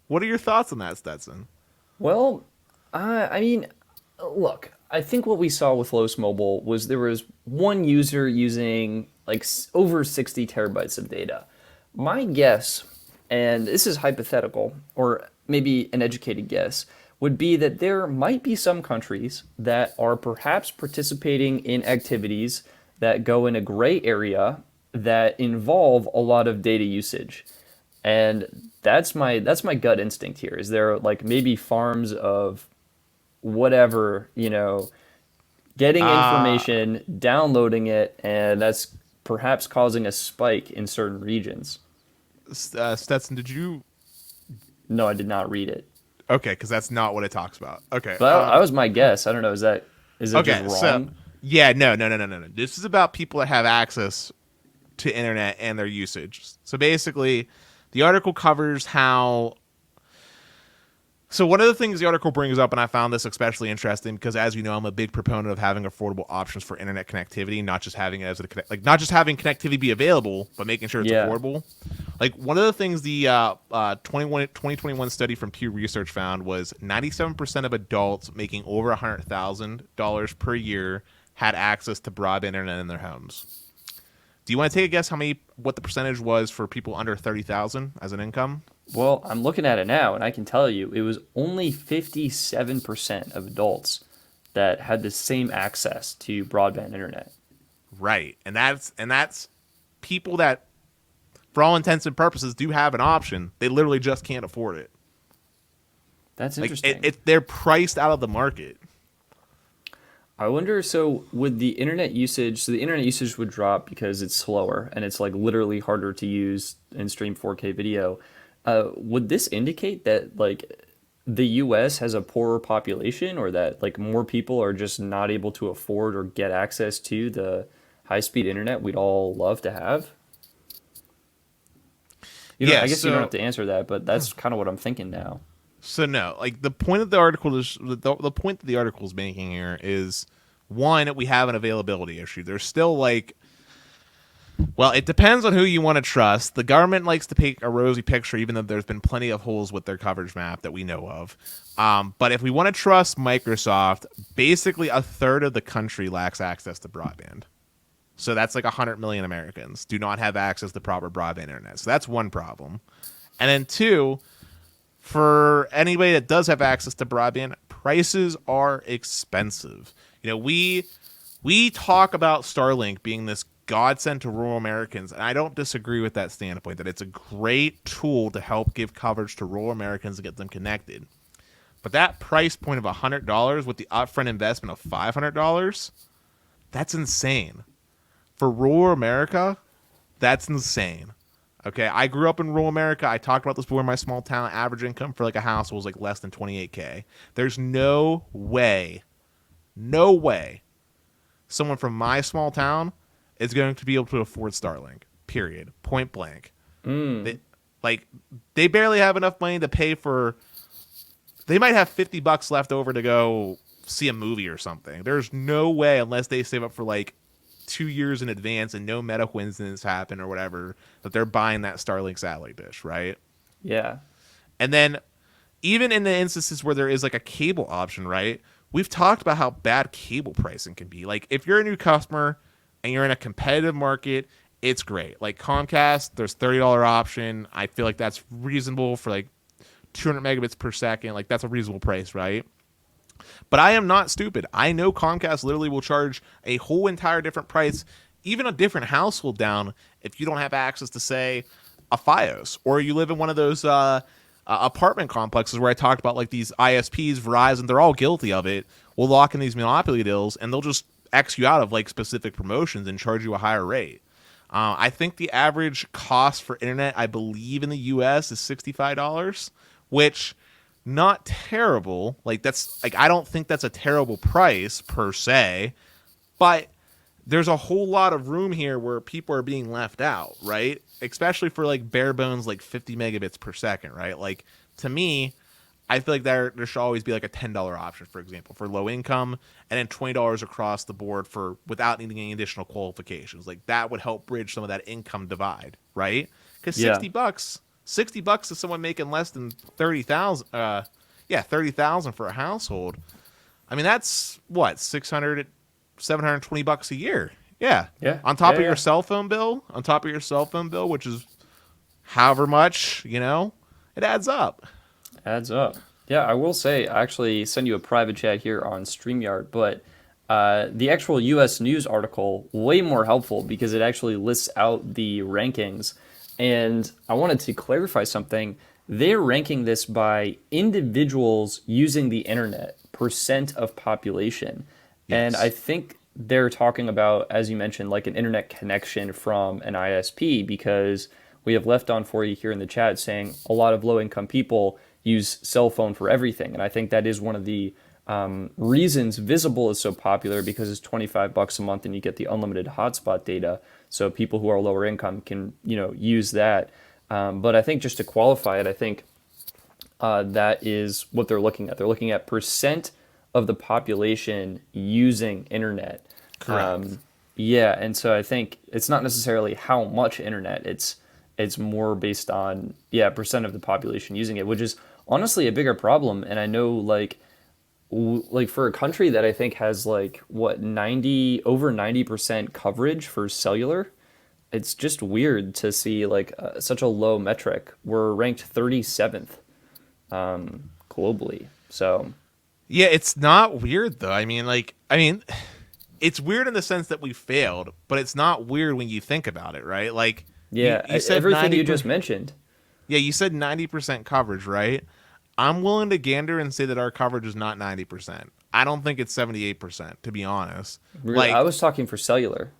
Speaker 2: What are your thoughts on that, Stetson?
Speaker 1: Well, I mean, look, I think what we saw with Los Mobile was there was one user using like over 60 terabytes of data. My guess, and this is hypothetical, or maybe an educated guess, would be that there might be some countries that are perhaps participating in activities that go in a gray area that involve a lot of data usage. And that's my gut instinct here. Is there like maybe farms of whatever, getting
Speaker 2: Uh,
Speaker 1: information, downloading it, and that's perhaps causing a spike in certain regions.
Speaker 2: Stetson, did you?
Speaker 1: No, I did not read it.
Speaker 2: Okay, because that's not what it talks about. Okay.
Speaker 1: But that was my guess. I don't know. Is it just
Speaker 2: Okay. So
Speaker 1: wrong?
Speaker 2: yeah, no. This is about people that have access to internet and their usage. So basically, the article covers how. So one of the things the article brings up, and I found this especially interesting because, as you know, I'm a big proponent of having affordable options for internet connectivity, not just having it as not just having connectivity be available, but making sure it's
Speaker 1: Yeah.
Speaker 2: affordable. Like one of the things the 2021 study from Pew Research found was 97% of adults making over $100,000 per year had access to broadband internet in their homes. Do you want to take a guess what the percentage was for people under 30,000 as an income?
Speaker 1: Well, I'm looking at it now, and I can tell you it was only 57% of adults that had the same access to broadband internet.
Speaker 2: Right, and that's people that, for all intents and purposes, do have an option. They literally just can't afford it.
Speaker 1: That's
Speaker 2: Like
Speaker 1: interesting.
Speaker 2: they're priced out of the market.
Speaker 1: I wonder, so would the internet usage, so the internet usage would drop because it's slower and it's like literally harder to use and stream 4K video. Would this indicate that like the US has a poorer population or that like more people are just not able to afford or get access to the high-speed internet we'd all love to have? You know,
Speaker 2: Yeah,
Speaker 1: I guess you don't have
Speaker 2: so
Speaker 1: to answer that, but that's kind of what I'm thinking now.
Speaker 2: so no, like the point of the article is the point that the article is making here is one, we have an availability issue. There's still like, well, it depends on who you want to trust. The government likes to paint a rosy picture, even though there's been plenty of holes with their coverage map that we know of. But if we want to trust Microsoft, basically a third of the country lacks access to broadband. So that's like 100 million Americans do not have access to proper broadband internet. So that's one problem. And then two, for anybody that does have access to broadband, prices are expensive. You know, we talk about Starlink being this godsend to rural Americans, and I don't disagree with that standpoint that it's a great tool to help give coverage to rural Americans and get them connected. But that price point of $100 with the upfront investment of $500, that's insane. For rural America, that's insane. Okay, I grew up in rural America. I talked about this before in my small town. Average income for like a household was like less than 28K. There's no way someone from my small town is going to be able to afford Starlink. Period. Point blank. They, like they barely have enough money to pay for. They might have $50 left over to go see a movie or something. There's no way unless they save up for like 2 years in advance and no medical incidents happen or whatever that they're buying that Starlink satellite dish, right?
Speaker 1: Yeah.
Speaker 2: And then even in the instances where there is like a cable option, right? We've talked about how bad cable pricing can be. Like if you're a new customer and you're in a competitive market, it's great. Like Comcast, there's $30 option. I feel like that's reasonable for like 200 megabits per second. Like that's a reasonable price, right? But I am not stupid. I know Comcast literally will charge a whole entire different price, even a different household down, if you don't have access to, say, a FiOS, or you live in one of those apartment complexes where I talked about like these ISPs, Verizon, they're all guilty of it. Will lock in these monopoly deals, and they'll just X you out of like specific promotions and charge you a higher rate. I think the average cost for internet, I believe in the U.S. is $65, which not terrible. Like that's like I don't think that's a terrible price per se, but there's a whole lot of room here where people are being left out, right? Especially for like bare bones like 50 megabits per second, right? Like to me, I feel like there should always be like a $10 option, for example, for low income, and then $20 across the board for without needing any additional qualifications. Like that would help bridge some of that income divide, right? Because
Speaker 1: Yeah.
Speaker 2: $60 to someone making less than 30,000, 30,000 for a household. I mean, that's what 600, $720 a year. Yeah,
Speaker 1: Yeah.
Speaker 2: on top
Speaker 1: Yeah,
Speaker 2: of your
Speaker 1: yeah.
Speaker 2: cell phone bill, which is however much, it adds up.
Speaker 1: Adds up. Yeah, I will say, I actually send you a private chat here on StreamYard, but the actual US News article, way more helpful because it actually lists out the rankings. And I wanted to clarify something. They're ranking this by individuals using the internet, percent of population. And
Speaker 2: Yes.
Speaker 1: I think they're talking about, as you mentioned, like an internet connection from an ISP, because we have left on for you here in the chat saying a lot of low income people use cell phone for everything. And I think that is one of the reasons Visible is so popular, because it's $25 a month and you get the unlimited hotspot data. So people who are lower income can, use that. But I think just to qualify it, I think that is what they're looking at. They're looking at percent of the population using internet.
Speaker 2: Correct.
Speaker 1: Yeah, and so I think it's not necessarily how much internet. It's more based on percent of the population using it, which is honestly a bigger problem. And I know like for a country that I think has like what 90% coverage for cellular, it's just weird to see like such a low metric. We're ranked 37th globally. So
Speaker 2: Yeah, it's not weird though. It's weird in the sense that we failed, but it's not weird when you think about it, right? Like you said
Speaker 1: everything
Speaker 2: 90
Speaker 1: you just mentioned.
Speaker 2: Yeah, you said 90% coverage, right? I'm willing to gander and say that our coverage is not 90%. I don't think it's 78%, to be honest.
Speaker 1: Really, I
Speaker 2: Like,
Speaker 1: was talking for cellular.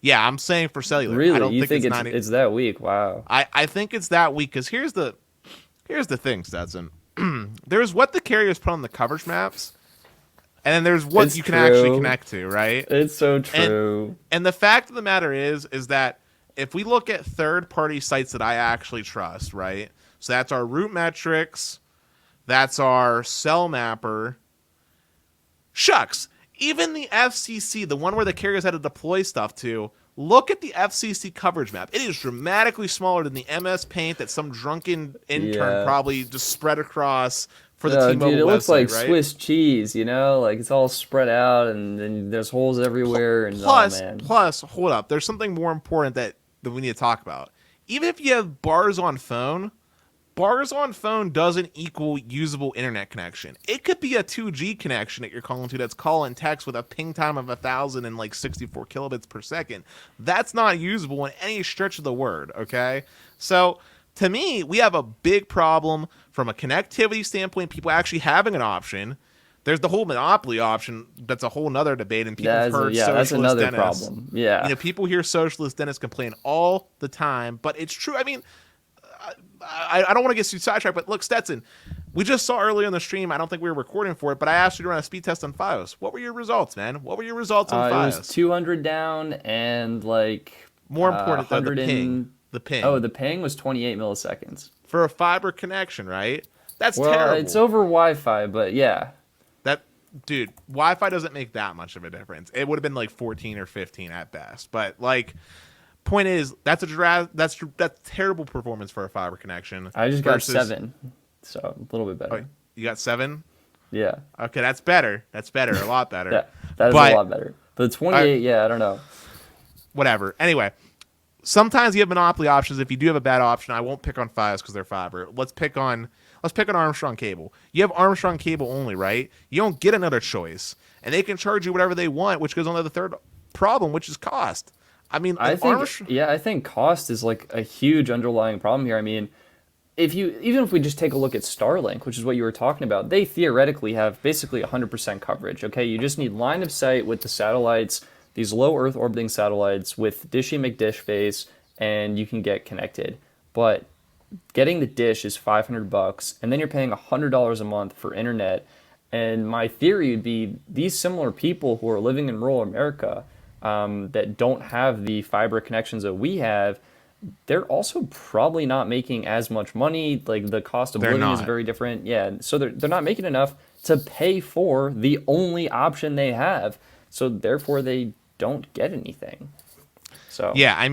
Speaker 2: yeah, I'm saying for cellular. I
Speaker 1: Really,
Speaker 2: don't
Speaker 1: you think
Speaker 2: it's
Speaker 1: it's
Speaker 2: 90.
Speaker 1: it's that weak? Wow.
Speaker 2: I think it's that weak because here's the thing, Stetson. There's what the carriers put on the coverage maps, and then there's what
Speaker 1: It's
Speaker 2: you can actually
Speaker 1: true.
Speaker 2: connect to, right?
Speaker 1: It's so true.
Speaker 2: And the fact of the matter is that if we look at third-party sites that I actually trust, right? So that's our root metrics, that's our cell mapper. Shucks, even the FCC, the one where the carriers had to deploy stuff to, look at the FCC coverage map. It is dramatically smaller than the MS Paint that some drunken intern
Speaker 1: Yeah.
Speaker 2: probably just spread across for the
Speaker 1: No,
Speaker 2: T-Mobile
Speaker 1: dude, it looks
Speaker 2: website,
Speaker 1: like
Speaker 2: right?
Speaker 1: Swiss cheese, like it's all spread out and then there's holes everywhere and
Speaker 2: Plus,
Speaker 1: oh man.
Speaker 2: hold up. There's something more important that we need to talk about. Even if you have bars on phone doesn't equal usable internet connection. It could be a 2G connection that you're calling to that's call and text with a ping time of 1,000 and like 64 kilobits per second. That's not usable in any stretch of the word, okay? So to me, we have a big problem from a connectivity standpoint, people actually having an option. There's the whole monopoly option. That's a whole nother debate, and people have heard
Speaker 1: that's
Speaker 2: socialist
Speaker 1: another
Speaker 2: dentists.
Speaker 1: problem. Yeah.
Speaker 2: People hear socialist dentists complain all the time, but it's true. I don't want to get too sidetracked, but look, Stetson, we just saw earlier in the stream, I don't think we were recording for it, but I asked you to run a speed test on Fios. What were your results, man? What were your results on
Speaker 1: It
Speaker 2: Fios?
Speaker 1: was 200 down and like
Speaker 2: More important, though, the
Speaker 1: 100
Speaker 2: ping. The ping.
Speaker 1: Oh, the ping was 28 milliseconds.
Speaker 2: For a fiber connection, right? That's
Speaker 1: Well,
Speaker 2: terrible.
Speaker 1: it's over Wi-Fi, but yeah.
Speaker 2: Dude, Wi-Fi doesn't make that much of a difference. It would have been like 14 or 15 at best. But like, point is, that's terrible performance for a fiber connection.
Speaker 1: I just got 7, so a little bit better.
Speaker 2: Oh, you got 7?
Speaker 1: Yeah.
Speaker 2: Okay, that's better. That's better, a lot better.
Speaker 1: That is a lot better. But 28, I don't know.
Speaker 2: Whatever. Anyway, sometimes you have monopoly options. If you do have a bad option, I won't pick on Fios because they're fiber. Let's pick on Armstrong Cable. You have Armstrong Cable only, right? You don't get another choice, and they can charge you whatever they want, which goes on to the third problem, which is cost. I
Speaker 1: think cost is like a huge underlying problem here. I mean, even if we just take a look at Starlink, which is what you were talking about, they theoretically have basically 100% coverage. Okay, you just need line of sight with the satellites, these low Earth orbiting satellites with Dishy McDish face, and you can get connected. But getting the dish is $500, and then you're paying $100 a month for internet. And my theory would be these similar people who are living in rural America that don't have the fiber connections that we have, they're also probably not making as much money. Like the cost of living is very different. Yeah, so they're not making enough to pay for the only option they have. So therefore, they don't get anything. So
Speaker 2: yeah,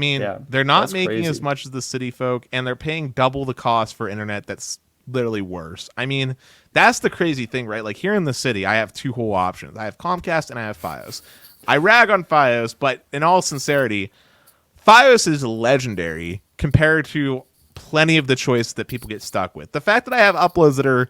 Speaker 2: they're not making
Speaker 1: crazy.
Speaker 2: as much as the city folk, and they're paying double the cost for internet that's literally worse. I mean, that's the crazy thing, right? Like here in the city, I have 2 whole options. I have Comcast and I have Fios. I rag on Fios, but in all sincerity, Fios is legendary compared to plenty of the choice that people get stuck with. The fact that I have uploads that are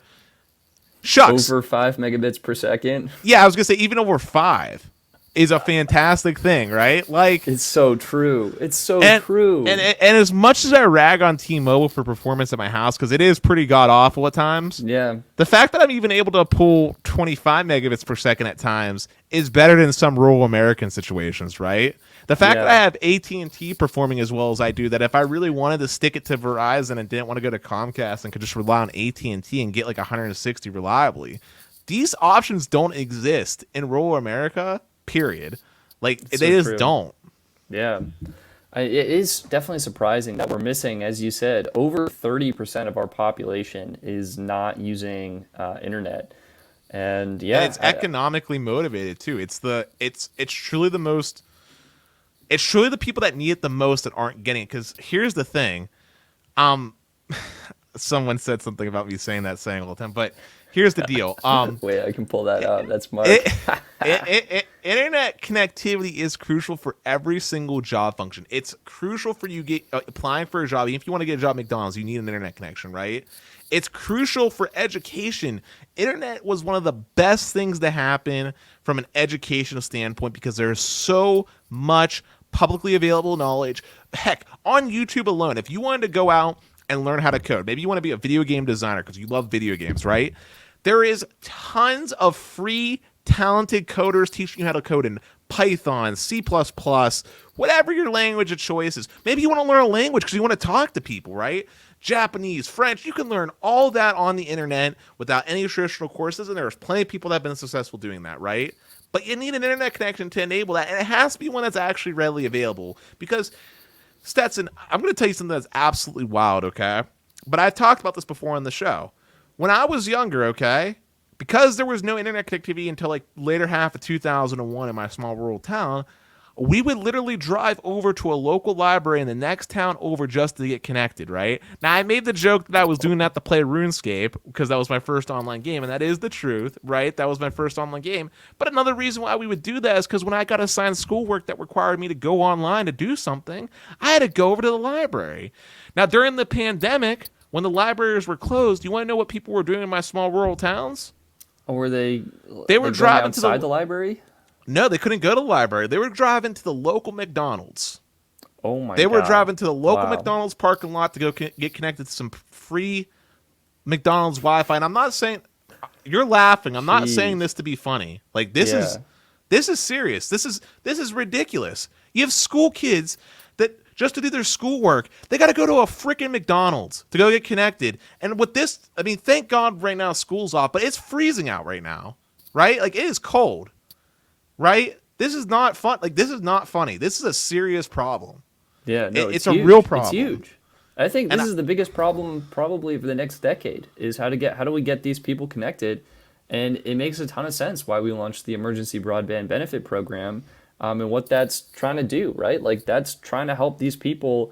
Speaker 1: over 5 megabits per second.
Speaker 2: Yeah, I was gonna say even over 5. is a fantastic thing, right? Like,
Speaker 1: It's so true. It's so
Speaker 2: and,
Speaker 1: true.
Speaker 2: and as much as I rag on T-Mobile for performance at my house, because it is pretty god awful at times,
Speaker 1: yeah.
Speaker 2: the fact that I'm even able to pull 25 megabits per second at times is better than some rural American situations, right? The fact that I have AT&T performing as well as I do, that if I really wanted to stick it to Verizon and didn't want to go to Comcast and could just rely on AT&T and get like 160 reliably, these options don't exist in rural America, period. Like,
Speaker 1: It's
Speaker 2: they
Speaker 1: so
Speaker 2: just
Speaker 1: true.
Speaker 2: don't.
Speaker 1: Yeah. It is definitely surprising that we're missing, as you said, over 30% of our population is not using internet. And yeah,
Speaker 2: And it's economically motivated too. It's truly the most. It's truly the people that need it the most that aren't getting it. Because here's the thing, someone said something about me saying that saying all the time, but here's the deal.
Speaker 1: wait, I can pull that up. That's Mark.
Speaker 2: Internet connectivity is crucial for every single job function. It's crucial for you applying for a job. Even if you want to get a job at McDonald's, you need an internet connection, right? It's crucial for education. Internet was one of the best things to happen from an educational standpoint because there's so much publicly available knowledge. Heck, on YouTube alone, if you wanted to go out and learn how to code, maybe you want to be a video game designer because you love video games, right? There is tons of free, talented coders teaching you how to code in Python, C++, whatever your language of choice is. Maybe you want to learn a language because you want to talk to people, right? Japanese, French, you can learn all that on the internet without any traditional courses, and there's plenty of people that have been successful doing that, right? But you need an internet connection to enable that, and it has to be one that's actually readily available. Because, Stetson, I'm going to tell you something that's absolutely wild, okay? But I've talked about this before on the show. When I was younger, okay, because there was no internet connectivity until like later half of 2001 in my small rural town, we would literally drive over to a local library in the next town over just to get connected, right? Now, I made the joke that I was doing that to play RuneScape because that was my first online game, and that is the truth, right? That was my first online game. But another reason why we would do that is because when I got assigned schoolwork that required me to go online to do something, I had to go over to the library. Now, during the pandemic, when the libraries were closed, you want to know what people were doing in my small rural towns?
Speaker 1: Or were they
Speaker 2: were driving
Speaker 1: outside
Speaker 2: to
Speaker 1: the library?
Speaker 2: No, they couldn't go to the library. They were driving to the local McDonald's.
Speaker 1: Oh my god.
Speaker 2: They were driving to the local
Speaker 1: Wow.
Speaker 2: McDonald's parking lot to go get connected to some free McDonald's Wi-Fi. And I'm not saying you're laughing. I'm not
Speaker 1: Jeez.
Speaker 2: saying this to be funny. Like this is serious. This is ridiculous. You have school kids that just to do their schoolwork, they got to go to a freaking McDonald's to go get connected. And with this, I mean, thank God right now school's off, but it's freezing out right now, right? Like it is cold. Right? This is not fun. Like, this is not funny. This is a serious problem.
Speaker 1: Yeah, no,
Speaker 2: it's
Speaker 1: huge.
Speaker 2: a real problem.
Speaker 1: It's huge. I think this is the biggest problem probably for the next decade is how do we get these people connected? And it makes a ton of sense why we launched the Emergency Broadband Benefit Program and what that's trying to do, right? Like that's trying to help these people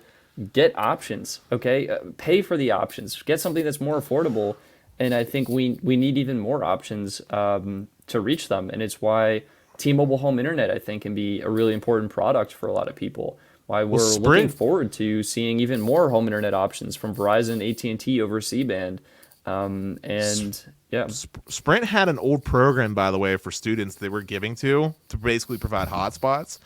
Speaker 1: get options, okay? Pay for the options, get something that's more affordable. And I think we need even more options to reach them. And it's why T-Mobile Home Internet, I think, can be a really important product for a lot of people. Why we're looking forward to seeing even more home internet options from Verizon, AT&T over C-band.
Speaker 2: Sprint had an old program, by the way, for students they were giving to basically provide hotspots.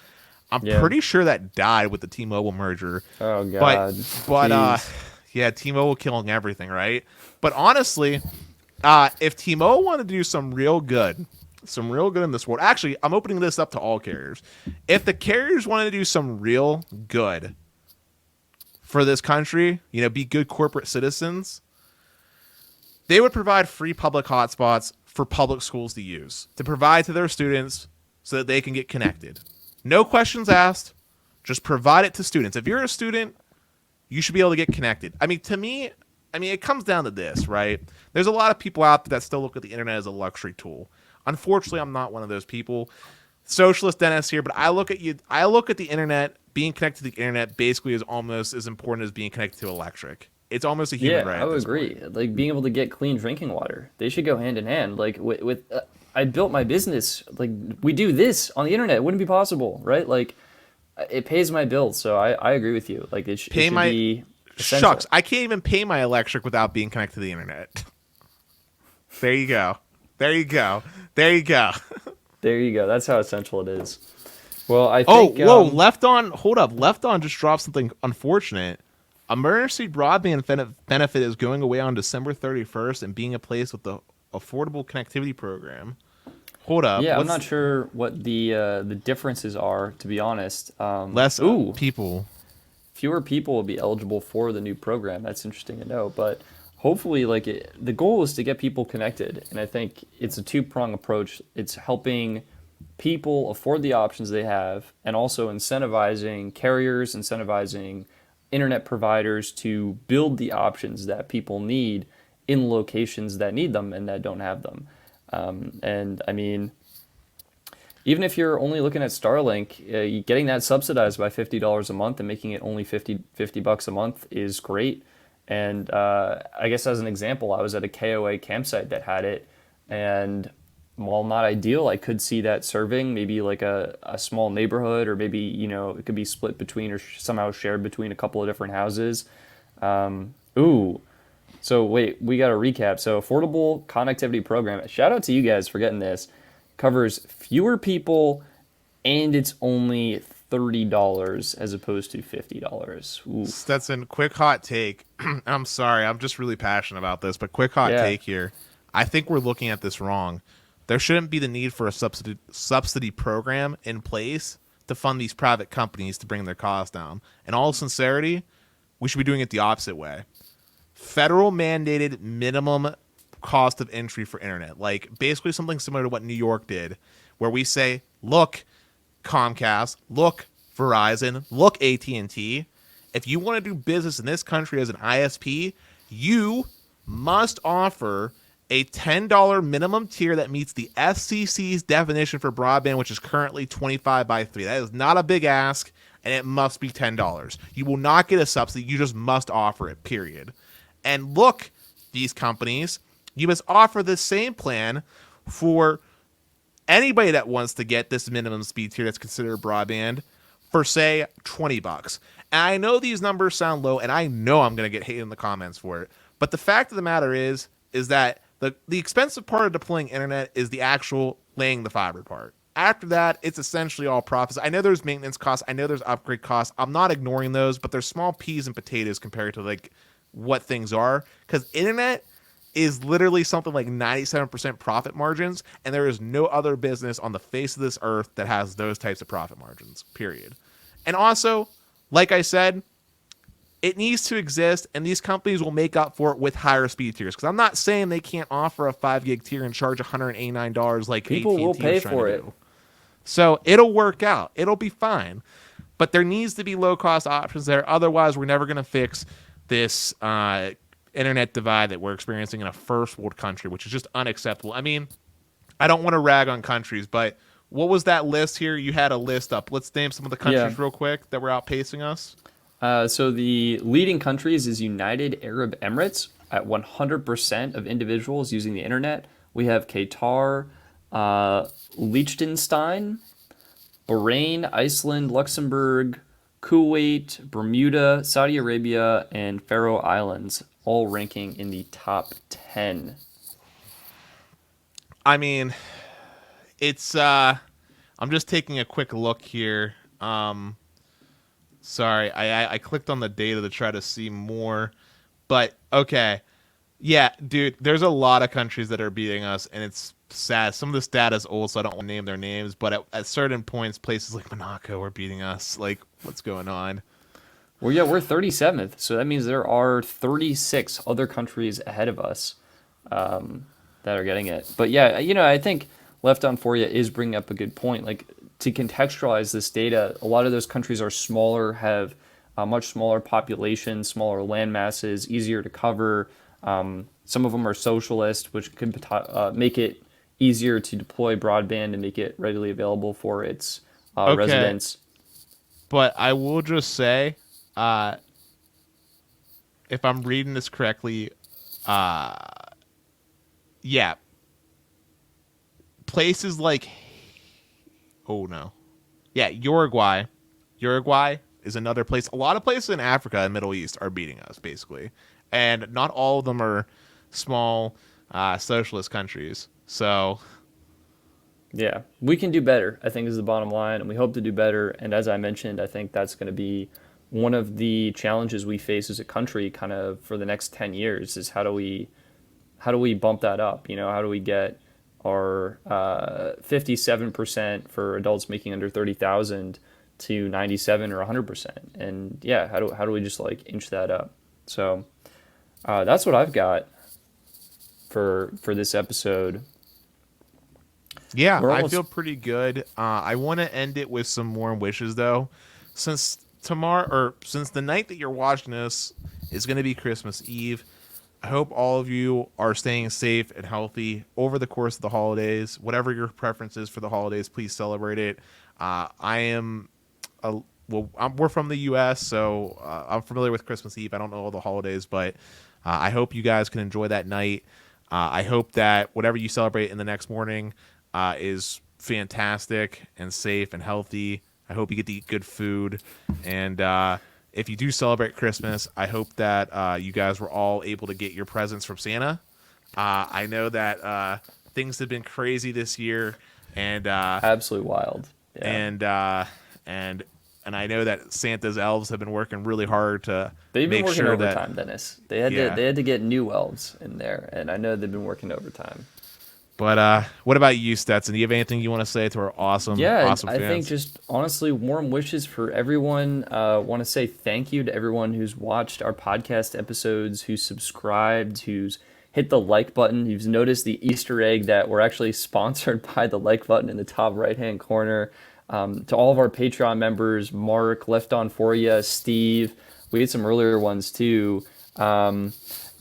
Speaker 2: I'm pretty sure that died with the T-Mobile merger.
Speaker 1: Oh, God.
Speaker 2: But T-Mobile killing everything, right? But honestly, if T-Mobile wanted to do some real good in this world. Actually, I'm opening this up to all carriers. If the carriers wanted to do some real good for this country, be good corporate citizens, they would provide free public hotspots for public schools to use, to provide to their students so that they can get connected. No questions asked, just provide it to students. If you're a student, you should be able to get connected. I mean, to me, it comes down to this, right? There's a lot of people out there that still look at the internet as a luxury tool. Unfortunately, I'm not one of those people. Socialist Dennis here, but I look at the internet, being connected to the internet basically is almost as important as being connected to electric. It's almost a human right.
Speaker 1: Yeah, I would agree.
Speaker 2: Point.
Speaker 1: Like being able to get clean drinking water, they should go hand in hand. Like with I built my business. Like we do this on the internet. It wouldn't be possible, right? Like it pays my bills. So I agree with you. Like it should be essential.
Speaker 2: Shucks, I can't even pay my electric without being connected to the internet. There you go.
Speaker 1: There you go. That's how essential it is. Well, I
Speaker 2: Oh,
Speaker 1: think.
Speaker 2: whoa, Left On, hold up. Left On just dropped something unfortunate. Emergency broadband benefit is going away on December 31st and being replaced with the Affordable Connectivity Program. Hold up.
Speaker 1: Yeah, I'm not sure what the differences are, to be honest.
Speaker 2: Less
Speaker 1: Ooh,
Speaker 2: people.
Speaker 1: fewer people will be eligible for the new program. That's interesting to know. But hopefully, the goal is to get people connected, and I think it's a two-prong approach. It's helping people afford the options they have, and also incentivizing carriers, incentivizing internet providers to build the options that people need in locations that need them and that don't have them. And I mean, even if you're only looking at Starlink, getting that subsidized by $50 a month and making it only 50 bucks a month is great. And I guess as an example, I was at a KOA campsite that had it, and while not ideal, I could see that serving maybe like a small neighborhood, or maybe, it could be split between or somehow shared between a couple of different houses. Ooh, so wait, we got to recap. So affordable connectivity program. Shout out to you guys for getting this. Covers fewer people, and it's only $30 as opposed to $50. Ooh.
Speaker 2: Stetson, quick hot take. I'm sorry, I'm just really passionate about this, but quick hot take here. I think we're looking at this wrong. There shouldn't be the need for a subsidy program in place to fund these private companies to bring their costs down. In all sincerity, we should be doing it the opposite way. Federal mandated minimum cost of entry for internet, like basically something similar to what New York did, where we say, look, Comcast, look, Verizon, look, AT&T, if you want to do business in this country as an ISP, you must offer a $10 minimum tier that meets the FCC's definition for broadband, which is currently 25 by 3. That is not a big ask, and it must be $10. You will not get a subsidy. You just must offer it, period. And look, these companies, you must offer the same plan for anybody that wants to get this minimum speed tier that's considered broadband for, say, 20 bucks. And I know these numbers sound low, and I know I'm going to get hate in the comments for it. But the fact of the matter is that the expensive part of deploying internet is the actual laying the fiber part. After that, it's essentially all profits. I know there's maintenance costs. I know there's upgrade costs. I'm not ignoring those, but they're small peas and potatoes compared to what things are. Because internet is literally something like 97% profit margins, and there is no other business on the face of this earth that has those types of profit margins, period. And also, like I said, it needs to exist, and these companies will make up for it with higher speed tiers. Because I'm not saying they can't offer a 5 gig tier and charge $189 like
Speaker 1: people
Speaker 2: AT&T
Speaker 1: will pay
Speaker 2: was trying
Speaker 1: for
Speaker 2: to
Speaker 1: it.
Speaker 2: do. So it'll work out. It'll be fine. But there needs to be low-cost options there. Otherwise, we're never going to fix this internet divide that we're experiencing in a first world country, which is just unacceptable. I mean, I don't want to rag on countries, but what was that list here? You had a list up. Let's name some of the countries real quick that were outpacing us.
Speaker 1: So the leading countries is United Arab Emirates at 100% of individuals using the internet. We have Qatar, Liechtenstein, Bahrain, Iceland, Luxembourg, Kuwait, Bermuda, Saudi Arabia, and Faroe Islands, all ranking in the top 10.
Speaker 2: I mean, it's I'm just taking a quick look here. Sorry, I clicked on the data to try to see more, but okay. Yeah, dude, there's a lot of countries that are beating us, and it's sad. Some of this data is old, so I don't want to name their names, but at certain points, places like Monaco are beating us. Like, what's going on?
Speaker 1: Well, yeah, we're 37th, so that means there are 36 other countries ahead of us that are getting it. But yeah, I think Left On For You is bringing up a good point. Like, to contextualize this data, a lot of those countries are smaller, have a much smaller population, smaller land masses, easier to cover. Some of them are socialist, which could make it easier to deploy broadband and make it readily available for its residents.
Speaker 2: But I will just say, if I'm reading this correctly, yeah, places like, oh no, yeah, Uruguay is another place. A lot of places in Africa and Middle East are beating us, basically, and not all of them are small socialist countries. So
Speaker 1: Yeah, we can do better, I think is the bottom line, and we hope to do better. And as I mentioned, I think that's going to be one of the challenges we face as a country kind of for the next 10 years is how do we bump that up? How do we get our 57% for adults making under 30,000 to 97 or 100%? And yeah, how do we just like inch that up? So that's what I've got for this episode.
Speaker 2: Yeah,
Speaker 1: We're
Speaker 2: I
Speaker 1: almost
Speaker 2: feel pretty good. I want to end it with some warm wishes, though. Since the night that you're watching this is going to be Christmas Eve, I hope all of you are staying safe and healthy over the course of the holidays. Whatever your preference is for the holidays, please celebrate it. I am, we're from the U.S., so I'm familiar with Christmas Eve. I don't know all the holidays, but I hope you guys can enjoy that night. I hope that whatever you celebrate in the next morning is fantastic and safe and healthy. I hope you get to eat good food. And if you do celebrate Christmas, I hope that you guys were all able to get your presents from Santa. I know that things have been crazy this year, and
Speaker 1: absolutely wild. Yeah.
Speaker 2: And I know that Santa's elves have been working really hard to
Speaker 1: They've been
Speaker 2: make
Speaker 1: working
Speaker 2: sure
Speaker 1: overtime,
Speaker 2: that.
Speaker 1: Dennis. They had to get new elves in there, and I know they've been working overtime.
Speaker 2: But what about you, Stetson? Do you have anything you want to say to our awesome
Speaker 1: Yeah,
Speaker 2: awesome
Speaker 1: I think
Speaker 2: fans?
Speaker 1: just honestly, warm wishes for everyone. Want to say thank you to everyone who's watched our podcast episodes, who's subscribed, who's hit the like button, who's noticed the Easter egg that we're actually sponsored by the like button in the top right hand corner. To all of our Patreon members, Mark, Left On For Ya, Steve, we had some earlier ones too, Bone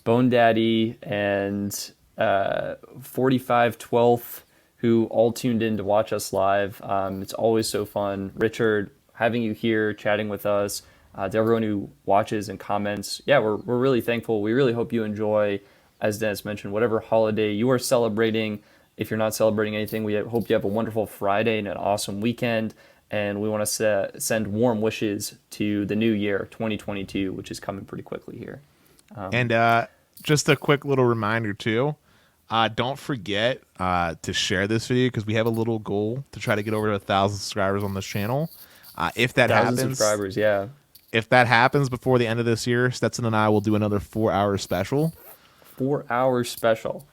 Speaker 1: Daddy, and 4512th, who all tuned in to watch us live. It's always so fun. Richard, having you here, chatting with us, to everyone who watches and comments. Yeah, we're really thankful. We really hope you enjoy, as Dennis mentioned, whatever holiday you are celebrating. If you're not celebrating anything, we hope you have a wonderful Friday and an awesome weekend. And we want to send warm wishes to the new year, 2022, which is coming pretty quickly here.
Speaker 2: And just a quick little reminder too. Don't forget to share this video because we have a little goal to try to get over to 1,000 subscribers on this channel. If that
Speaker 1: 1,000
Speaker 2: happens,
Speaker 1: subscribers, yeah.
Speaker 2: if that happens before the end of this year, Stetson and I will do another 4-hour special.
Speaker 1: 4 hour special.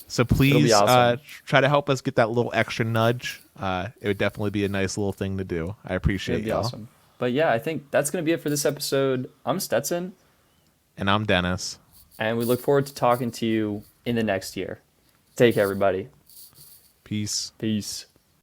Speaker 2: So
Speaker 1: It'll
Speaker 2: please
Speaker 1: be awesome.
Speaker 2: try to help us get that little extra nudge. It would definitely be a nice little thing to do. I appreciate
Speaker 1: It'd be
Speaker 2: y'all.
Speaker 1: awesome. But yeah, I think that's going to be it for this episode. I'm Stetson,
Speaker 2: And I'm Dennis.
Speaker 1: and we look forward to talking to you in the next year. Take care, everybody.
Speaker 2: Peace.
Speaker 1: Peace.